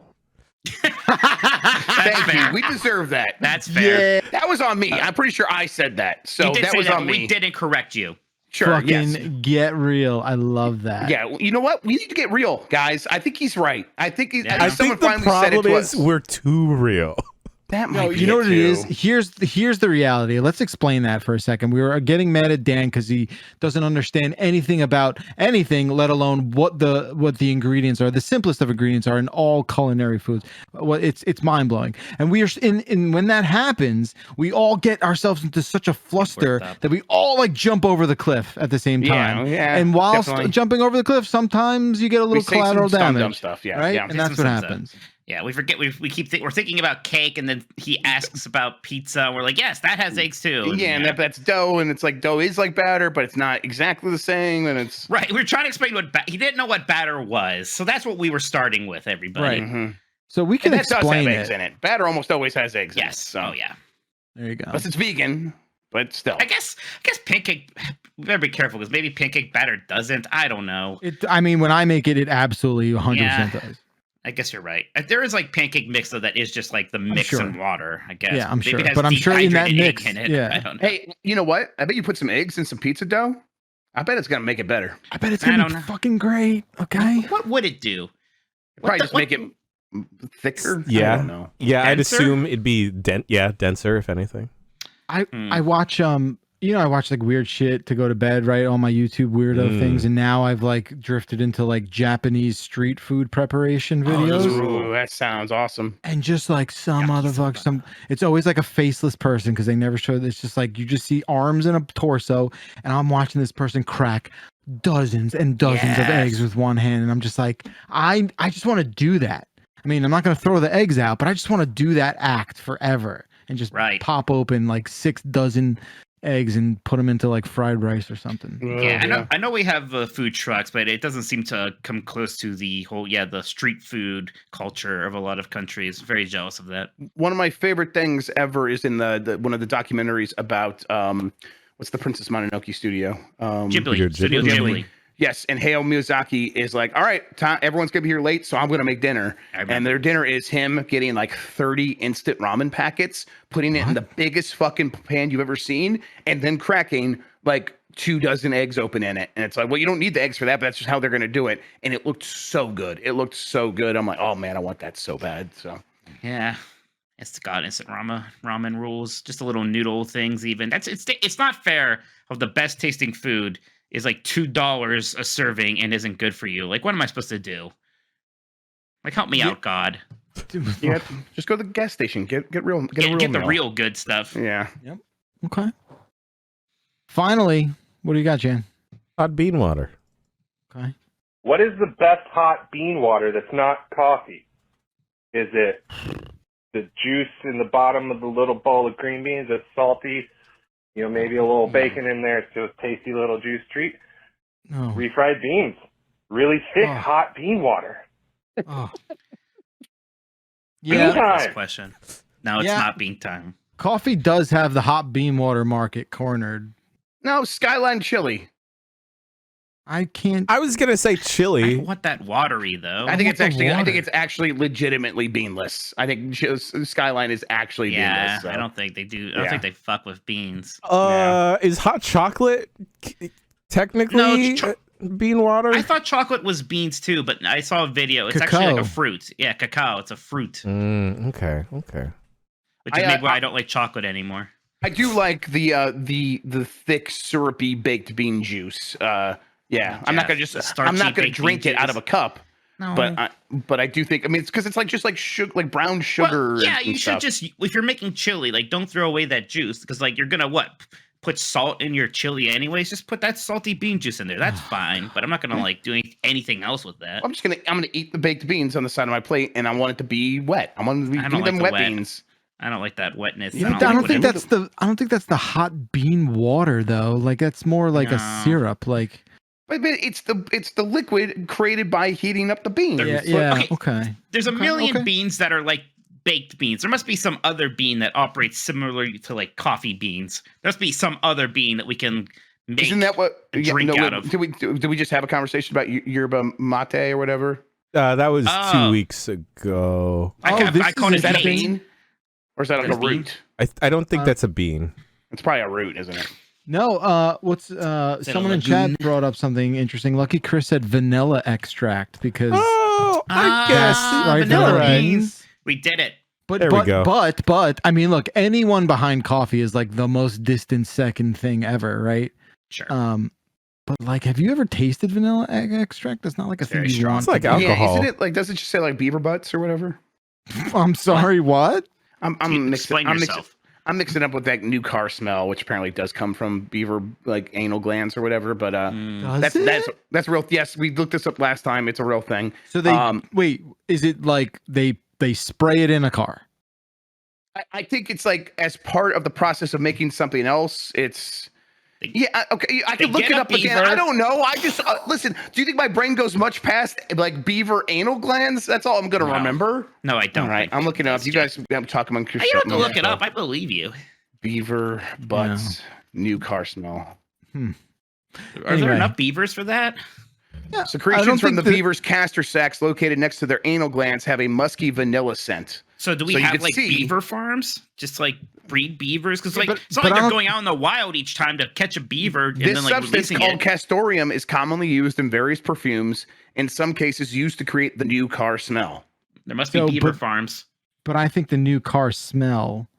Thank you. We deserve that. That's fair. Yeah. That was on me. I'm pretty sure I said that. So You did that say was that, on but me. we didn't correct you. Sure. Fucking Yes. get real. I love that. Yeah. You know what? We need to get real, guys. I think he's right. I think I someone think the finally said it problem to is us. we're too real. That No, might be you know it what it is? too. Here's the reality. Let's explain that for a second. We were getting mad at Dan because he doesn't understand anything about anything, let alone what the ingredients are. The simplest of ingredients are in all culinary foods. Well, it's mind blowing. And we are in when that happens, we all get ourselves into such a fluster that we all like jump over the cliff at the same time. Yeah, and whilst definitely. jumping over the cliff, sometimes you get a We little say some collateral dumb damage. stuff. Yeah. right? Yeah. And that's what happens. Yeah, we forget. We keep we're thinking about cake, and then he asks about pizza. And we're like, yes, that has eggs too. Yeah, and that's dough, and it's like dough is like batter, but it's not exactly the same, and it's right. We were trying to explain what he didn't know what batter was, so that's what we were starting with. Everybody, Mhm. So we can And that does explain have it. eggs in it. Batter almost always has eggs. In it, yes. so. Oh yeah. There you go. Unless it's vegan, but still. I guess pancake. We better be careful because maybe pancake batter doesn't. I don't know. I mean, when I make it, it absolutely 100% Yeah. does. I guess you're right. There is like pancake mix though that is just like the mix sure. and water. I guess. Yeah, I'm Maybe sure. it has But I'm sure in that dehydrated egg mix, in it. yeah. I don't know. Hey, you know what? I bet you put some eggs in some pizza dough. I bet it's gonna make it better. I bet it's I gonna don't be know. fucking great. Okay. What would it do? Probably just make it thicker. I Yeah. don't know. Yeah, I'd Denser? assume it'd be denser if anything. I watch I watch like weird shit to go to bed, right? All my YouTube weirdo things, and now I've like drifted into like Japanese street food preparation videos. Ooh, that sounds awesome. And just like some motherfucker, it's always like a faceless person because they never show this. Just like you just see arms and a torso, and I'm watching this person crack dozens and dozens of eggs with one hand, and I'm just like, I just want to do that. I mean, I'm not gonna throw the eggs out, but I just want to do that act forever and just pop open like 6 dozen eggs and put them into like fried rice or something. Yeah, I know we have food trucks, but it doesn't seem to come close to the whole the street food culture of a lot of countries. Very jealous of that. One of my favorite things ever is in the one of the documentaries about what's the Princess Mononoke studio? Ghibli. Studio Ghibli. Yes, and Hayao Miyazaki is like, all right, everyone's gonna be here late, so I'm gonna make dinner. And their dinner is him getting like 30 instant ramen packets, putting it in the biggest fucking pan you've ever seen, and then cracking like 24 eggs open in it. And it's like, well, you don't need the eggs for that, but that's just how they're gonna do it. And it looked so good. It looked so good. I'm like, oh man, I want that so bad. So Yeah. It's got instant ramen rules, just a little noodle things. Even it's not fair of the best tasting food is like $2 a serving and isn't good for you. Like, what am I supposed to do? Like, help me out, God. Yeah, just go to the gas station. Get a real Get the meal. real good stuff. Yeah. Yep. Okay. Finally, what do you got, Jan? Hot bean water. Okay. What is the best hot bean water that's not coffee? Is it the juice in the bottom of the little bowl of green beans that's salty? You know, maybe a little bacon in there. It's just a tasty little juice treat. No. Refried beans. Really thick, hot bean water. Oh. Bean Yeah. time. Question. No, it's Yeah. not bean time. Coffee does have the hot bean water market cornered. No, Skyline Chili. I can't. I was gonna say chili. I want that watery though. I think it's actually legitimately beanless. I think Skyline is actually Yeah, beanless. So. I don't think they do. I don't think they fuck with beans. Is hot chocolate technically bean water? I thought chocolate was beans too, but I saw a video. It's actually like a Cacao. fruit. Yeah, cacao. It's a fruit. Okay. Which is maybe why I don't like chocolate anymore. I do like the thick syrupy baked bean juice. Yeah, I'm not gonna starchy I'm not gonna baked drink bean it out of a cup. No. But I do think it's because it's like just like sugar, like brown sugar. Well, yeah, and you should stuff. just if you're making chili, like don't throw away that juice because like you're gonna put salt in your chili anyways. Just put that salty bean juice in there. That's fine. But I'm not gonna like do anything else with that. I'm gonna eat the baked beans on the side of my plate, and I want it to be wet. I want to be I don't give like them the wet wet. beans. I don't like that wetness. Yeah, I don't think that's the hot bean water though. Like that's more like a syrup. Like But it's the liquid created by heating up the beans. Okay. There's a Okay, million okay. beans that are like baked beans. There must be some other bean that operates similarly to like coffee beans. There must be some other bean that we can make. Isn't that what a drink out of? Did we just have a conversation about yerba mate or whatever? That was Oh. 2 weeks ago. I call it a a bean, or is that like a root? I don't think that's a bean. It's probably a root, isn't it? No, what's it a someone in lagoon? chat brought up something interesting. Lucky Chris said vanilla extract because I guess right, vanilla right. beans. We did it. But There we go. but I mean, look, anyone behind coffee is like the most distant second thing ever, right? Sure. But like, have you ever tasted vanilla egg extract? That's not like a thing very you strong. want. It's like to do. Yeah, alcohol. isn't it like? Does it just say like beaver butts or whatever? I'm sorry, what? I'm Explain yourself. I'm mixing up with that new car smell, which apparently does come from beaver like anal glands or whatever. But Does that's real. Yes, we looked this up last time. It's a real thing. So they wait. Is it like they spray it in a car? I think it's like as part of the process of making something else. It's okay. I can they look get it a up again. beaver. I don't know. I just listen. Do you think my brain goes much past like beaver anal glands? That's all I'm gonna remember. No, I don't. All right, I'm looking it up. You guys, I'm talking among You don't have to look it up. I believe you. Beaver butts, new car smell. Are there Anyway. enough beavers for that? Secretions from the beaver's castor sacs located next to their anal glands have a musky vanilla scent. So do we you have can like see- beaver farms? Just like breed beavers? Because like but- it's not but like I they're don't- going out in the wild each time to catch a beaver and This then like substance releasing called it. castorium is commonly used in various perfumes, in some cases used to create the new car smell. There must be So, beaver but- farms. But I think the new car smell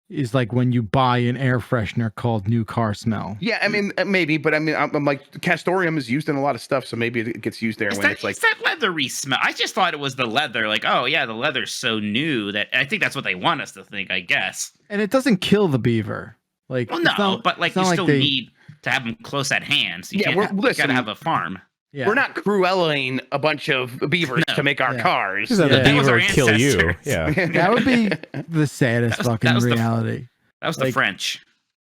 is like when you buy an air freshener called new car smell. Yeah, I mean, maybe, but I mean, I'm like, castorium is used in a lot of stuff, so maybe it gets used there Is when that, it's like, is that leathery smell? I just thought it was the leather. Like, oh yeah, the leather's so new that I think that's what they want us to think. I guess. And it doesn't kill the beaver. Like, Well, it's no, not- but like it's you not still they- need to have them close at hand. So you Yeah, can't we're- you gotta listen, have a farm. Yeah. we're not Cruellaing a bunch of beavers to make our cars. Because the beaver would kill you. Yeah. That would be the saddest fucking that was the- reality. That was the Like, French.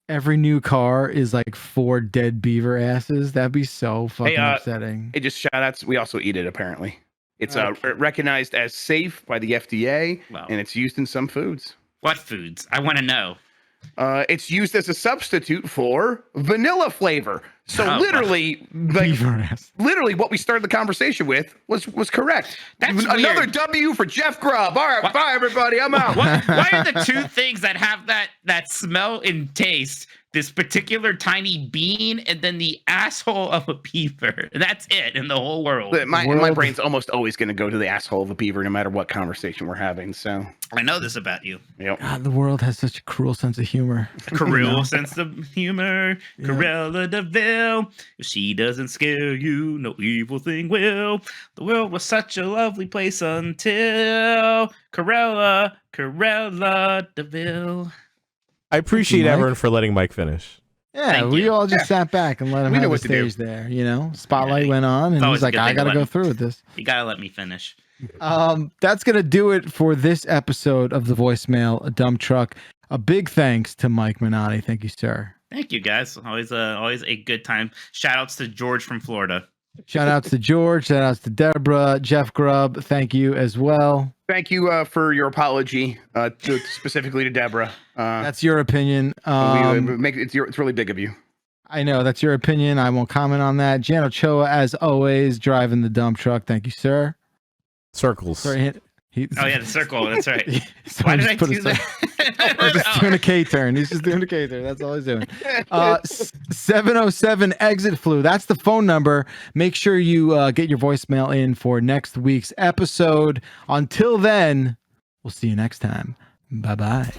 Every new car is like 4 dead beaver asses. That'd be so fucking upsetting. It just shout outs. We also eat it, apparently. It's recognized as safe by the FDA, Wow. and it's used in some foods. What foods? I want to know. It's used as a substitute for vanilla flavor. So Oh, literally, like, Beaver ass. literally, what we started the conversation with was correct. That's Another weird. W for Jeff Grubb. All right, bye everybody. I'm out. Why are the two things that have that smell and taste? This particular tiny bean, and then the asshole of a beaver. That's it in the whole world. My brain's almost always going to go to the asshole of a beaver, no matter what conversation we're having. So I know this about you. Yep. God, the world has such a cruel sense of humor. Cruel sense of humor. Cruella de Vil. still. If she doesn't scare you, no evil thing will. The world was such a lovely place until Corella DeVille. I appreciate Mike. everyone for letting Mike finish. Yeah, Thank we you. all just sat back and let him We know have the what to do. stage there. You know, spotlight went on, and always he's a like, good "I thing to got to let go me- through with this." You gotta let me finish. That's going to do it for this episode of the Voicemail, a Dump Truck. A big thanks to Mike Minotti. Thank you, sir. Thank you, guys. Always a good time. Shout outs to George from Florida. Shout outs to George. Shout outs to Deborah, Jeff Grubb. Thank you as well. Thank you for your apology, specifically to Deborah. That's your opinion. It's really big of you. I know that's your opinion. I won't comment on that. Jan Ochoa, as always, driving the dump truck. Thank you, sir. Circles. Sorry, Oh yeah, the circle. That's right. Why did I do that? He's just doing a K-turn. He's just doing a K-turn. That's all he's doing. 707 exit flu. That's the phone number. Make sure you get your voicemail in for next week's episode. Until then, we'll see you next time. Bye-bye.